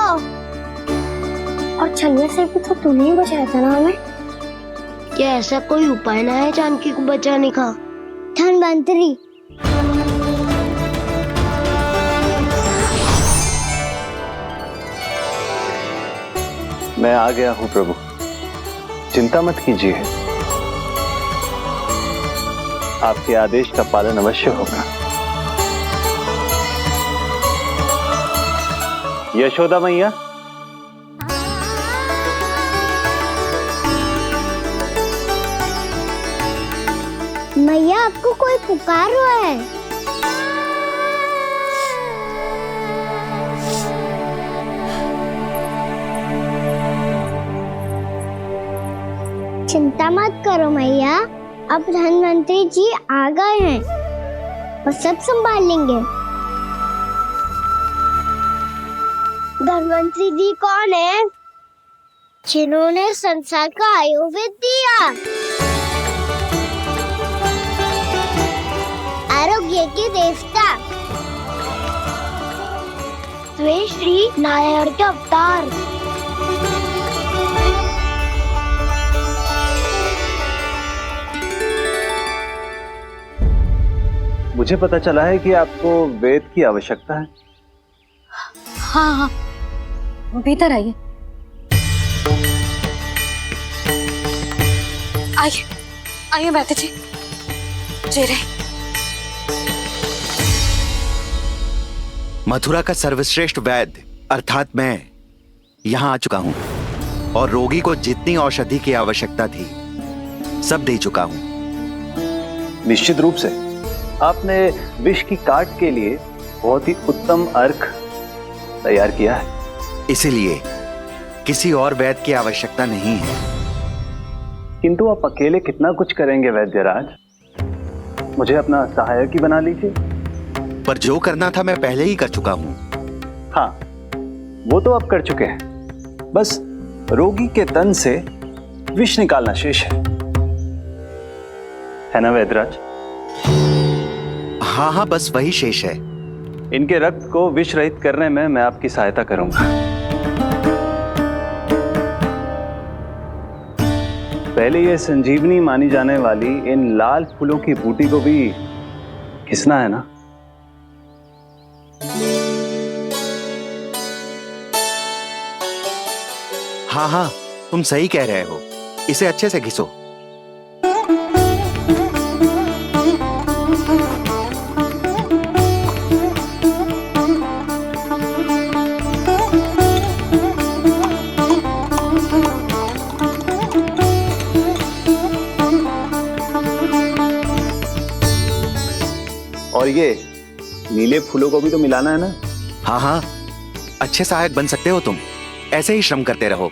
S5: और छलवे से भी तो तूने ही बचाया था ना हमें। क्या ऐसा कोई उपाय ना है जानकी को बचाने का?
S4: धन्वंतरी,
S6: मैं आ गया हूं प्रभु, चिंता मत कीजिए, आपके आदेश का पालन अवश्य होगा। यशोदा मैया,
S4: मैया आपको कोई पुकार रहा है। चिंता मत करो मैया, अब धन्वंतरी जी आ गए हैं, वो सब संभाल लेंगे।
S5: धन्वंतरी जी कौन है? जिन्होंने संसार का आयुर्वेद दिया, आरोग्य के देवता, वे श्री नारायण के अवतार।
S6: मुझे पता चला है कि आपको वेद की आवश्यकता है।
S10: हाँ हाँ, भीतर आइए। आइए आइए बैठे जी। जी रहे।
S15: मथुरा का सर्वश्रेष्ठ वैद्य अर्थात मैं यहाँ आ चुका हूँ और रोगी को जितनी औषधि की आवश्यकता थी सब दे चुका हूँ।
S6: निश्चित रूप से आपने विष की काट के लिए बहुत ही उत्तम अर्क तैयार किया है।
S15: इसीलिए किसी और वैद्य की आवश्यकता नहीं है।
S6: किंतु आप अकेले कितना कुछ करेंगे वैद्यराज? मुझे अपना सहायक ही बना लीजिए।
S15: पर जो करना था मैं पहले ही कर चुका हूँ।
S6: हाँ, वो तो आप कर चुके हैं। बस रोगी के तन से विष निकालना शेष है ना वैद्यराज?
S15: हाँ हाँ, बस वही शेष है।
S6: इनके रक्त को विष रहित करने में मैं आपकी सहायता करूंगा। पहले ये संजीवनी मानी जाने वाली इन लाल फूलों की बूटी को भी घिसना है ना?
S15: हाँ हाँ, तुम सही कह रहे हो। इसे अच्छे से घिसो।
S6: और ये नीले फूलों को भी तो मिलाना है ना?
S15: हाँ हाँ, अच्छे सहायक बन सकते हो तुम। ऐसे ही श्रम करते रहो।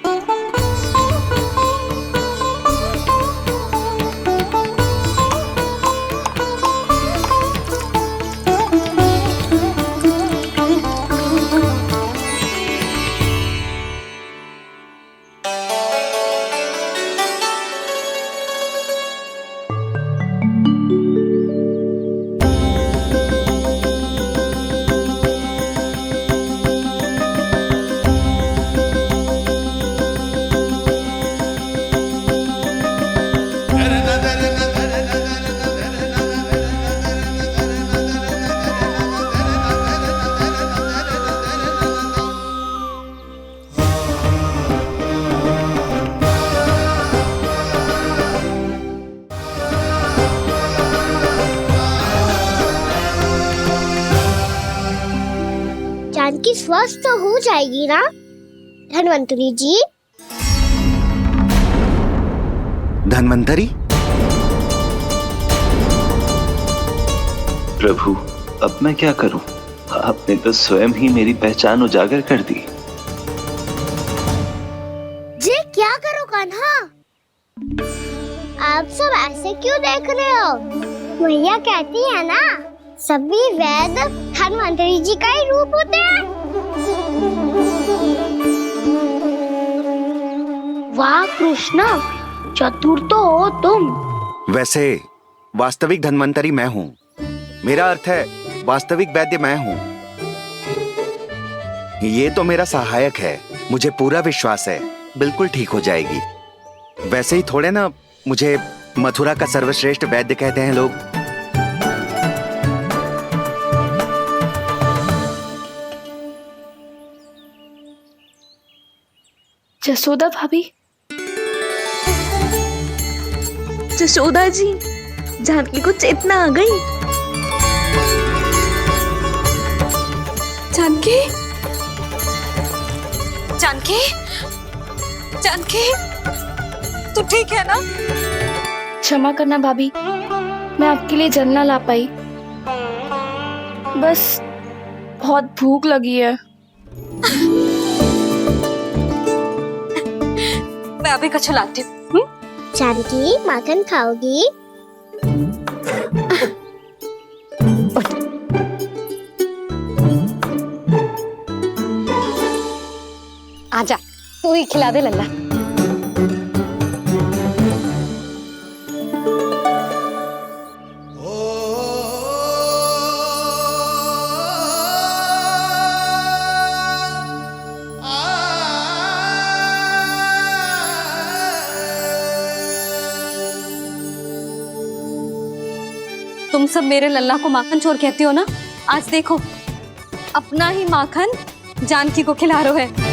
S5: जानकी स्वस्थ हो जाएगी ना धन्वंतरी जी?
S15: धन्वंतरी?
S16: प्रभु, अब मैं क्या करूं? आपने तो स्वयं ही मेरी पहचान उजागर कर दी।
S5: जी क्या करो कान्हा? आप सब ऐसे क्यों देख रहे हो? भैया कहती है ना, सभी वैद्य धन्वंतरी जी का ही रूप होते हैं। वाह कृष्णा, चतुर तो हो तुम।
S15: वैसे वास्तविक धन्वंतरी मैं हूँ। मेरा अर्थ है वास्तविक वैद्य मैं हूँ। ये तो मेरा सहायक है। मुझे पूरा विश्वास है बिल्कुल ठीक हो जाएगी। वैसे ही थोड़े ना मुझे मथुरा का सर्वश्रेष्ठ वैद्य कहते हैं लोग।
S12: जसोदा भाभी, जसोदा जी, जानकी को चेतना आ गई।
S10: जानकी, जानकी, जानकी, तू ठीक है ना?
S12: क्षमा करना भाभी, मैं आपके लिए जल ना ला पाई। बस बहुत भूख लगी है।
S10: मैं अभी कछु लाती हूँ।
S5: जानकी माखन खाओगी?
S10: आजा, तू ही खिला दे लल्ला। तुम सब मेरे लल्ला को माखन चोर कहती हो ना, आज देखो अपना ही माखन जानकी को खिला रहे है।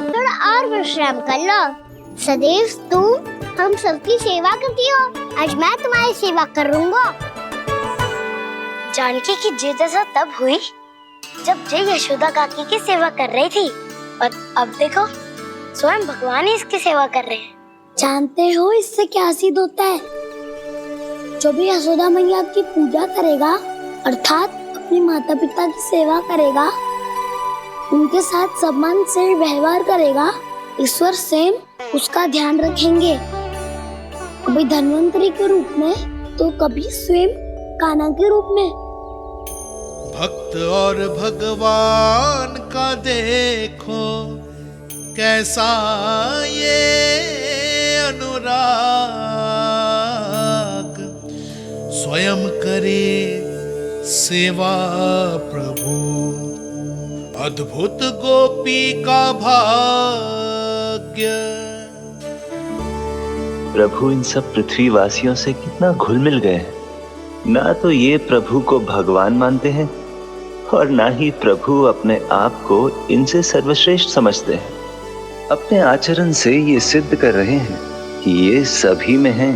S5: थोड़ा और विश्राम कर लो। सदैव तुम हम सबकी सेवा करती हो, आज मैं तुम्हारी सेवा करूंगा। जानकी की जिज्ञासा तब हुई जब जय यशोदा काकी की सेवा कर रही थी, और अब देखो स्वयं भगवान ही इसकी सेवा कर रहे हैं। जानते हो इससे क्या सिद्ध होता है? जो भी यशोदा मैया की पूजा करेगा, अर्थात अपने माता पिता की सेवा करेगा, उनके साथ सम्मान से व्यवहार करेगा, ईश्वर स्वयं उसका ध्यान रखेंगे। कभी धन्वंतरी के रूप में तो कभी स्वयं कान्हा के रूप में।
S17: भक्त और भगवान का देखो कैसा ये अनुराग, स्वयं करे सेवा प्रभु, अद्भुत गोपी का भाग्य।
S16: प्रभु इन सब पृथ्वीवासियों से कितना घुल मिल गए हैं। ना तो ये प्रभु को भगवान मानते हैं और ना ही प्रभु अपने आप को इनसे सर्वश्रेष्ठ समझते हैं। अपने आचरण से ये सिद्ध कर रहे हैं कि ये सभी में हैं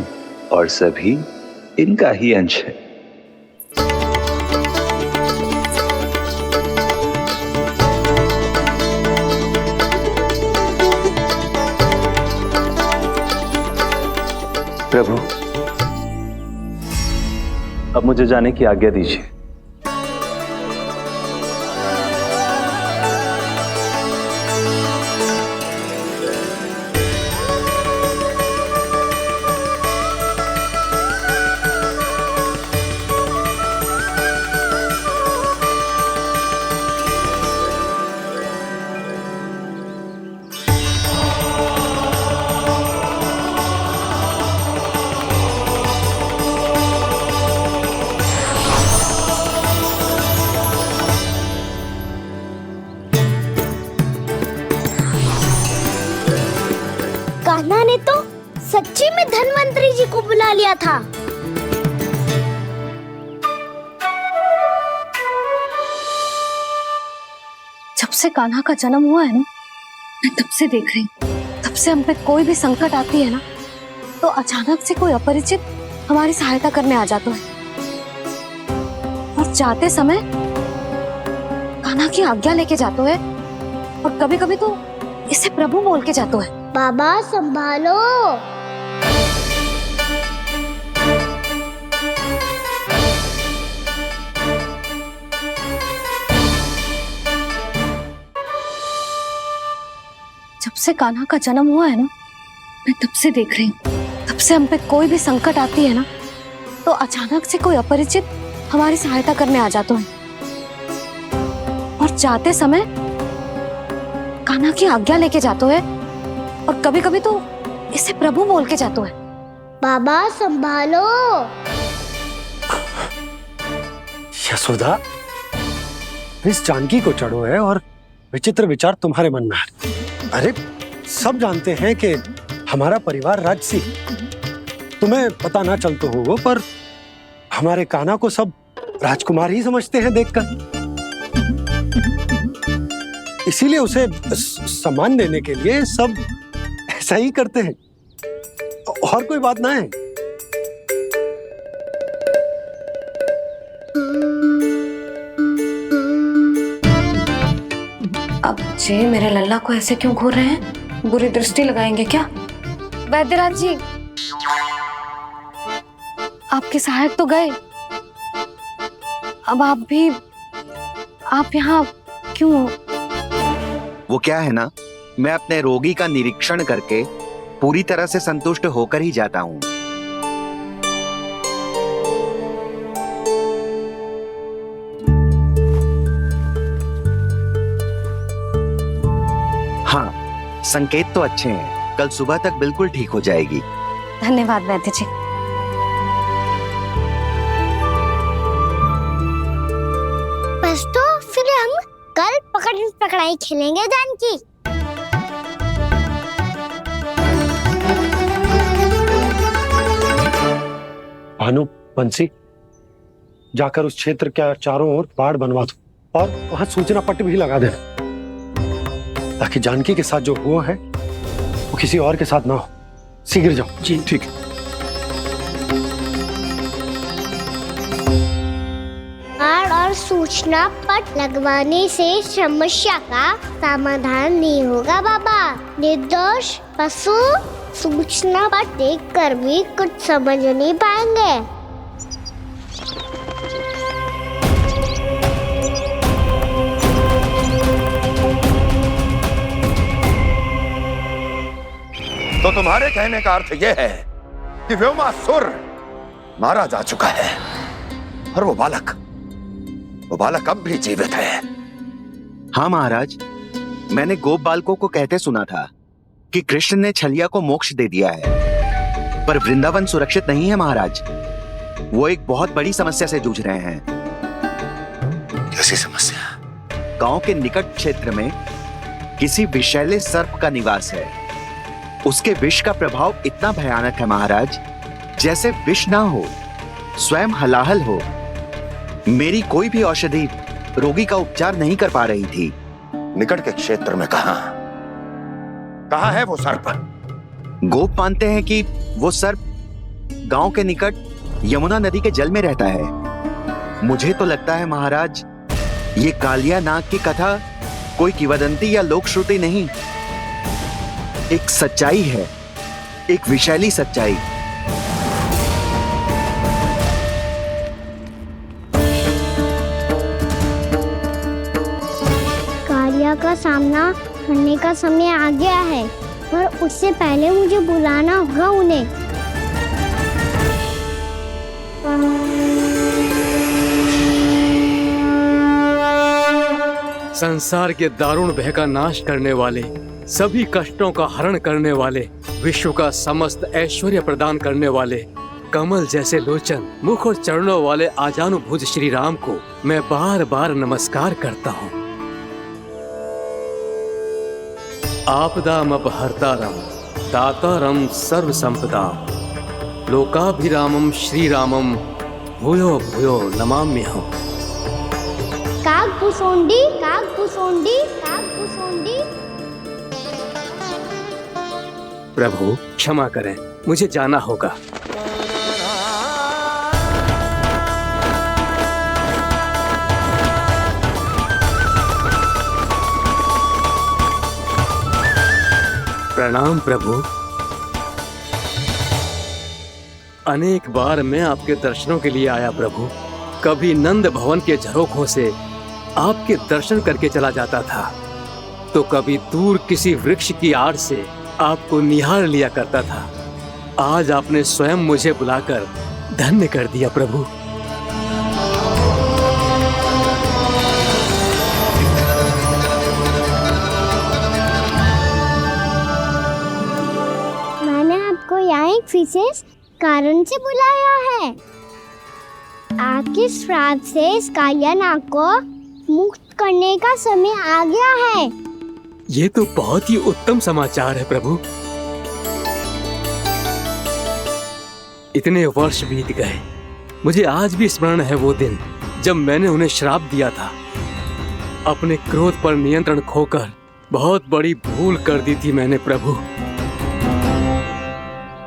S16: और सभी इनका ही अंश है। प्रभु, अब मुझे जाने की आज्ञा दीजिए।
S5: कान्हा ने तो सच्ची में धन्वंतरी जी को बुला लिया था।
S10: जब से कान्हा का जन्म हुआ है ना, मैं तब से देख रही हूँ, तब से हम पे कोई भी संकट आती है ना, तो अचानक से कोई अपरिचित हमारी सहायता करने आ जाता है, और जाते समय कान्हा की आज्ञा लेके जाते है, और कभी कभी तो इसे प्रभु बोल के जाते है।
S5: बाबा संभालो।
S10: जब से कान्हा का जन्म हुआ है ना, मैं तब से देख रही हूँ, तब से हम पे कोई भी संकट आती है ना, तो अचानक से कोई अपरिचित हमारी सहायता करने आ जाते हैं, और जाते समय कान्हा की आज्ञा लेके जाते हैं, और कभी कभी तो इसे प्रभु बोल के जाते हैं।
S5: बाबा संभालो।
S13: यशोदा, इस जानकी को चढ़ो है और विचित्र विचार तुम्हारे मन में है। अरे सब जानते हैं कि हमारा परिवार राजसी, तुम्हें पता ना चलते होगा, पर हमारे कान्हा को सब राजकुमार ही समझते हैं देखकर। इसीलिए उसे सम्मान देने के लिए सब ऐसा ही करते हैं, और कोई बात ना है।
S10: अब जे मेरे लल्ला को ऐसे क्यों घूर रहे हैं? बुरी दृष्टि लगाएंगे क्या? वैद्यराज जी, आपके सहायक तो गए, अब आप यहाँ क्यों?
S15: वो क्या है ना, मैं अपने रोगी का निरीक्षण करके पूरी तरह से संतुष्ट होकर ही जाता हूँ। संकेत तो अच्छे हैं, कल सुबह तक बिल्कुल ठीक हो जाएगी।
S10: धन्यवाद वैद्य जी।
S5: बस तो फिर हम कल पकड़न पकड़ाई खेलेंगे जानकी।
S13: भानु, बंसी, जाकर उस क्षेत्र के चारों ओर बाड़ बनवा दो और वहां सूचना पट्ट भी लगा देना, ताकि जानकी के साथ जो हुआ है वो किसी और के साथ ना हो। शीघ्र जाओ।
S7: जी ठीक है।
S5: बाड़ और सूचना पट लगवाने से समस्या का समाधान नहीं होगा बाबा। निर्दोष पशु सूचना पट देखकर भी कुछ समझ नहीं पाएंगे।
S7: तो तुम्हारे कहने का अर्थ यह है कि व्योमासुर मारा जा चुका है और वो बालक अब भी जीवित है।
S15: हाँ महाराज, मैंने गोप बालकों को कहते सुना था कि कृष्ण ने छलिया को मोक्ष दे दिया है, पर वृंदावन सुरक्षित नहीं है महाराज। वो एक बहुत बड़ी समस्या से जूझ रहे हैं।
S7: कैसी समस्या?
S15: गांव के निकट क्षेत्र में किसी विषैले सर्प का निवास है। उसके विष का प्रभाव इतना भयानक है महाराज, जैसे विष ना हो, स्वयं हलाहल हो। मेरी कोई भी औषधि रोगी का उपचार नहीं कर पा रही थी।
S7: निकट के क्षेत्र में कहां है वो सर्प?
S15: गोप मानते हैं कि वो सर्प गांव के निकट यमुना नदी के जल में रहता है। मुझे तो लगता है महाराज, ये कालिया नाग की कथा कोई किंवदंती या लोक श्रुति नहीं, एक सच्चाई है, एक विषैली सच्चाई।
S5: कालिया का सामना करने का समय आ गया है, पर उससे पहले मुझे बुलाना होगा उन्हें।
S14: संसार के दारुण भय का नाश करने वाले, सभी कष्टों का हरण करने वाले, विश्व का समस्त ऐश्वर्य प्रदान करने वाले, कमल जैसे लोचन, मुख और चरणों वाले आजानुभुज श्री राम को मैं बार बार नमस्कार करता हूँ। आपदामपहर्तारं दातारं सर्व संपदाम लोकाभिरामं श्री रामम भूयो भूयो नमाम्यहम्।
S5: कागभूसोंडी कागभूसोंडी कागभूसोंडी।
S14: प्रभु क्षमा करें, मुझे जाना होगा। प्रणाम प्रभु। अनेक बार मैं आपके दर्शनों के लिए आया प्रभु। कभी नंद भवन के झरोखों से आपके दर्शन करके चला जाता था, तो कभी दूर किसी वृक्ष की आड़ से आपको निहार लिया करता था। आज आपने स्वयं मुझे बुलाकर धन्य कर दिया प्रभु।
S5: मैंने आपको यहाँ एक विशेष कारण से बुलाया है। आपके श्राप से इस कालिया नाग को मुक्त करने का समय आ गया है।
S14: ये तो बहुत ही उत्तम समाचार है प्रभु। इतने वर्ष बीत गए, मुझे आज भी स्मरण है वो दिन जब मैंने उन्हें श्राप दिया था। अपने क्रोध पर नियंत्रण खोकर बहुत बड़ी भूल कर दी थी मैंने प्रभु।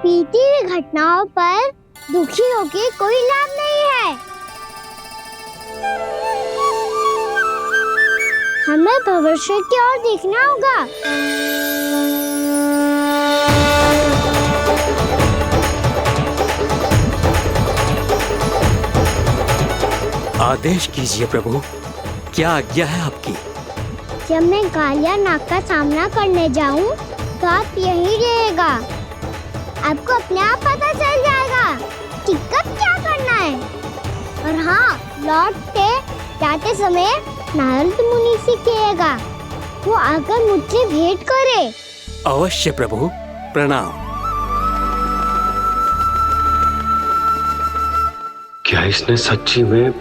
S5: बीती हुई घटनाओं पर दुखी होके कोई लाभ नहीं है। हमें भविष्य की ओर देखना होगा।
S14: आदेश कीजिए प्रभु, क्या आज्ञा है आपकी?
S5: जब मैं कालिया नाग का सामना करने जाऊं, तो आप यहीं रहेगा। आपको अपने आप पता चल जाएगा कि कब क्या करना है। और हाँ, लौटते जाते समय नारद मुनि से कहिएगा वो आकर मुझसे भेंट करे।
S14: अवश्य प्रभु, प्रणाम।
S13: क्या इसने सच्ची में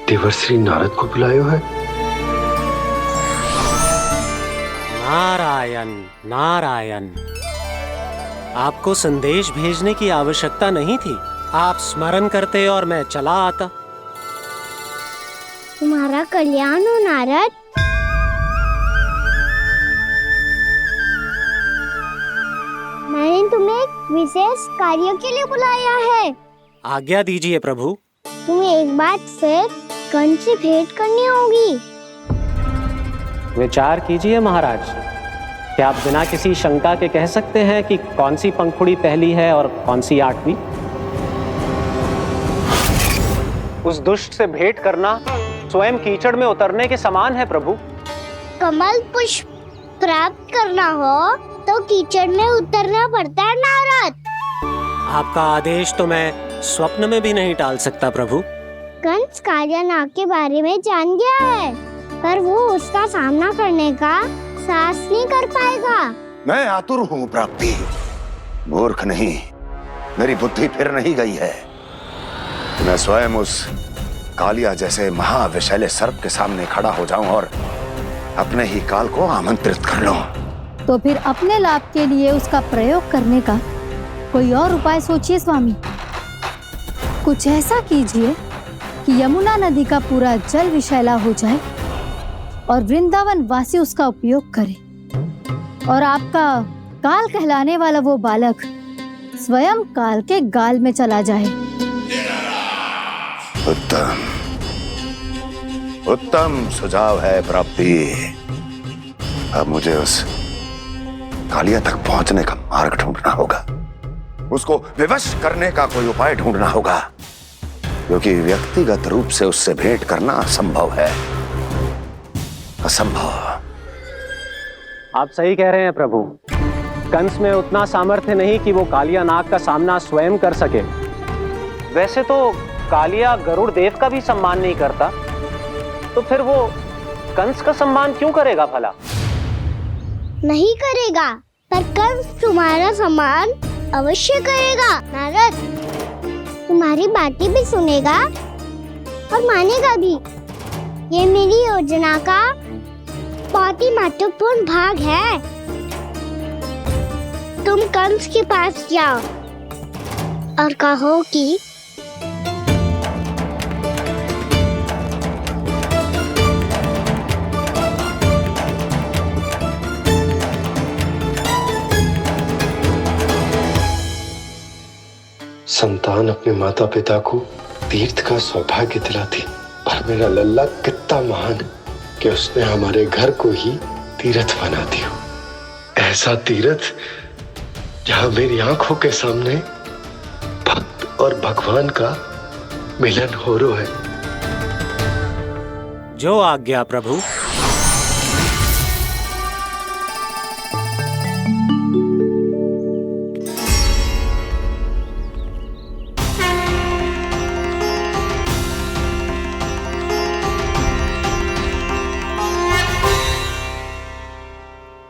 S13: देवर्षि नारद को बुलाया है?
S3: नारायण नारायण, आपको संदेश भेजने की आवश्यकता नहीं थी। आप स्मरण करते और मैं चला आता।
S5: तुम्हारा कल्याण हो नारद। मैंने तुम्हें एक विशेष कार्य के लिए बुलाया है।
S3: आज्ञा दीजिए प्रभु।
S5: तुम्हें एक बार फिर कंस से भेंट करनी होगी।
S3: विचार कीजिए महाराज, क्या आप बिना किसी शंका के कह सकते हैं कि कौन सी पंखुड़ी पहली है और कौन सी आठवीं? उस दुष्ट से भेंट करना स्वयं कीचड़ में उतरने के समान है प्रभु।
S5: कमल पुष्प प्राप्त करना हो तो कीचड़ में उतरना पड़ता है नारद।
S3: आपका आदेश तो मैं स्वप्न में भी नहीं टाल सकता प्रभु।
S5: कंस कालियानाग के बारे में जान गया है, पर वो उसका सामना करने का साहस नहीं कर पाएगा।
S7: मैं आतुर हूँ प्राप्ति, मूर्ख नहीं। मेरी बुद्धि फिर नहीं गई है। मैं स्वयं उस कालिया जैसे महाविषैले सर्प के सामने खड़ा हो जाऊं और अपने ही काल को आमंत्रित कर लूं।
S1: तो फिर अपने लाभ के लिए उसका प्रयोग करने का कोई और उपाय सोचिए स्वामी। कुछ ऐसा कीजिए कि यमुना नदी का पूरा जल विषैला हो जाए और वृंदावन वासी उसका उपयोग करे, और आपका काल कहलाने वाला वो बालक स्वयं काल के गाल में चला जाए।
S7: उत्तम उत्तम सुझाव है प्राप्ति। अब मुझे उस कालिया तक पहुंचने का मार्ग ढूंढना होगा। उसको विवश करने का कोई उपाय ढूंढना होगा, क्योंकि व्यक्तिगत रूप से उससे भेंट करना असंभव है। असंभव।
S3: आप सही कह रहे हैं प्रभु। कंस में उतना सामर्थ्य नहीं कि वो कालिया नाग का सामना स्वयं कर सके। वैसे तो कालिया गरुड़ देव का भी सम्मान नहीं करता, तो फिर वो कंस का सम्मान क्यों करेगा भला?
S5: नहीं करेगा, पर कंस तुम्हारा सम्मान अवश्य करेगा नारद। तुम्हारी बातें भी सुनेगा और मानेगा भी। ये मेरी योजना का बहुत ही महत्वपूर्ण भाग है। तुम कंस के पास जाओ और कहो कि
S13: संतान अपने माता पिता को तीर्थ का सौभाग्य दिलाती, और मेरा लल्ला कितना महान है कि उसने हमारे घर को ही तीर्थ बना दिया। ऐसा तीर्थ जहां मेरी आंखों के सामने भक्त और भगवान का मिलन हो रहा है।
S3: जो आज्ञा प्रभु।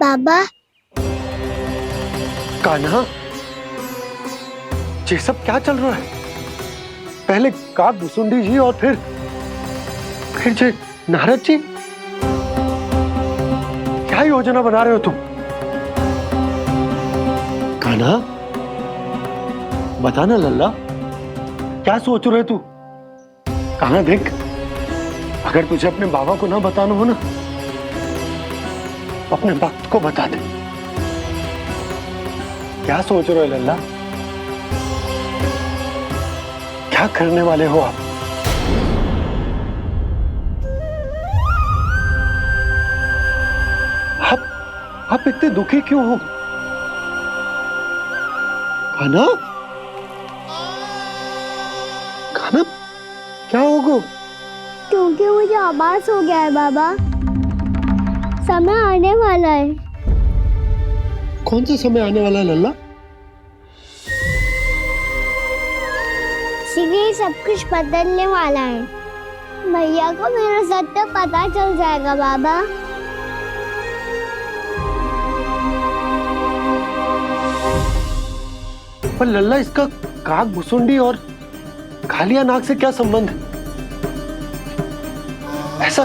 S5: बाबा।
S13: कान्हा, ये सब क्या चल रहा है? पहले काक भुसुंडी जी और फिर जे नारद जी। क्या योजना बना रहे हो तुम? कान्हा, बताना लल्ला, क्या सोच रहे तू? कान्हा देख, अगर तुझे अपने बाबा को ना बताना हो ना, अपने भक्त को बता दे। क्या सोच रहे हो लल्ला? क्या करने वाले हो आप? आप इतने दुखी क्यों हो? कान्हा, कान्हा, क्या होगा?
S5: क्योंकि मुझे आभास हो गया है बाबा, समय आने वाला है।
S13: कौन सा समय आने वाला है लल्ला?
S5: शीघ्र सब कुछ बदलने वाला है। भैया को मेरा सत्य पता चल जाएगा बाबा।
S13: पर लल्ला, इसका काक भुसुंडी और कालिया नाग से क्या संबंध है? ऐसा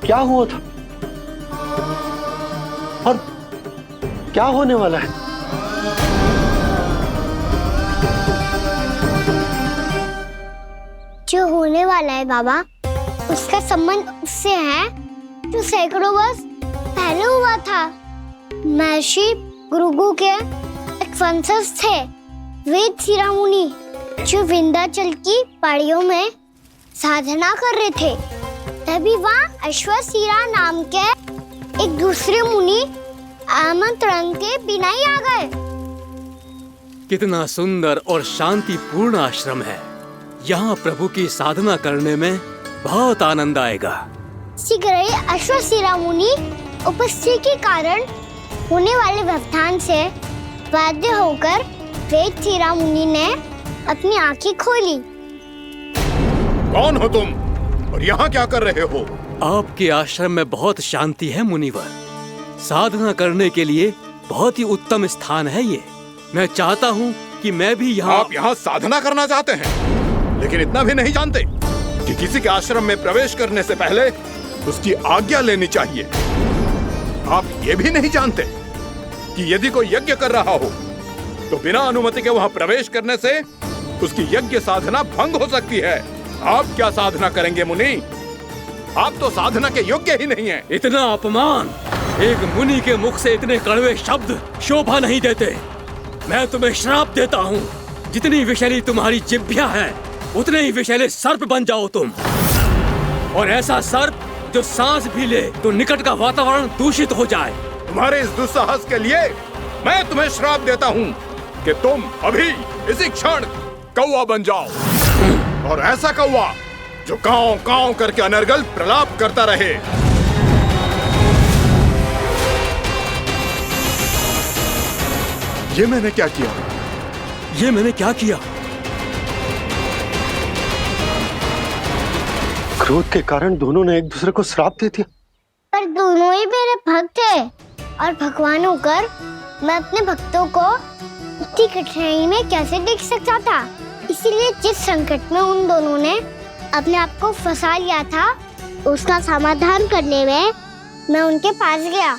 S13: क्या हुआ था और क्या होने वाला है?
S5: जो होने वाला है बाबा, उसका संबंध उससे है जो सैकड़ों वर्ष पहले हुआ था। महर्षि भृगु के एक वंशज थे वेद शिरोमणि, जो विंध्याचल की पहाड़ियों में साधना कर रहे थे। तभी वहाँ अश्वशिरा नाम के एक दूसरे मुनि आमंत्रण के बिना ही आ गए।
S14: कितना सुंदर और शांतिपूर्ण आश्रम है। यहाँ प्रभु की साधना करने में बहुत आनंद आएगा।
S5: शीघ्र ही अश्वशिरा मुनि उपस्थिति के कारण होने वाले व्यवधान से बाध्य होकर वेद शिरोमणि ने अपनी आंखें खोली।
S2: कौन हो तुम और यहाँ क्या कर रहे हो?
S14: आपके आश्रम में बहुत शांति है मुनिवर। साधना करने के लिए बहुत ही उत्तम स्थान है ये। मैं चाहता हूँ कि मैं भी यहाँ।
S2: आप यहाँ साधना करना चाहते हैं, लेकिन इतना भी नहीं जानते कि किसी के आश्रम में प्रवेश करने से पहले उसकी आज्ञा लेनी चाहिए। आप ये भी नहीं जानते कि यदि कोई यज्ञ कर रहा हो तो बिना अनुमति के वहाँ प्रवेश करने से उसकी यज्ञ साधना भंग हो सकती है। आप क्या साधना करेंगे मुनि? आप तो साधना के योग्य ही नहीं हैं।
S14: इतना अपमान! एक मुनि के मुख से इतने कड़वे शब्द शोभा नहीं देते। मैं तुम्हें श्राप देता हूँ, जितनी विषैली तुम्हारी जिह्वा है उतने ही विषैले सर्प बन जाओ तुम। और ऐसा सर्प जो सांस भी ले तो निकट का वातावरण दूषित हो जाए।
S2: तुम्हारे इस दुस्साहस के लिए मैं तुम्हें श्राप देता हूँ कि तुम अभी इसी क्षण कौवा बन जाओ, और ऐसा कौवा जो कांव कांव करके अनर्गल प्रलाप करता रहे। ये मैंने क्या किया?
S14: ये मैंने क्या किया?
S13: क्रोध के कारण दोनों ने एक दूसरे को श्राप दे दिया।
S5: पर दोनों ही मेरे भक्त थे, और भगवान होकर मैं अपने भक्तों को इतनी कठिनाई में कैसे देख सकता था। इसीलिए जिस संकट में उन दोनों ने अपने आप को फंसा लिया था, उसका समाधान करने में मैं उनके पास गया।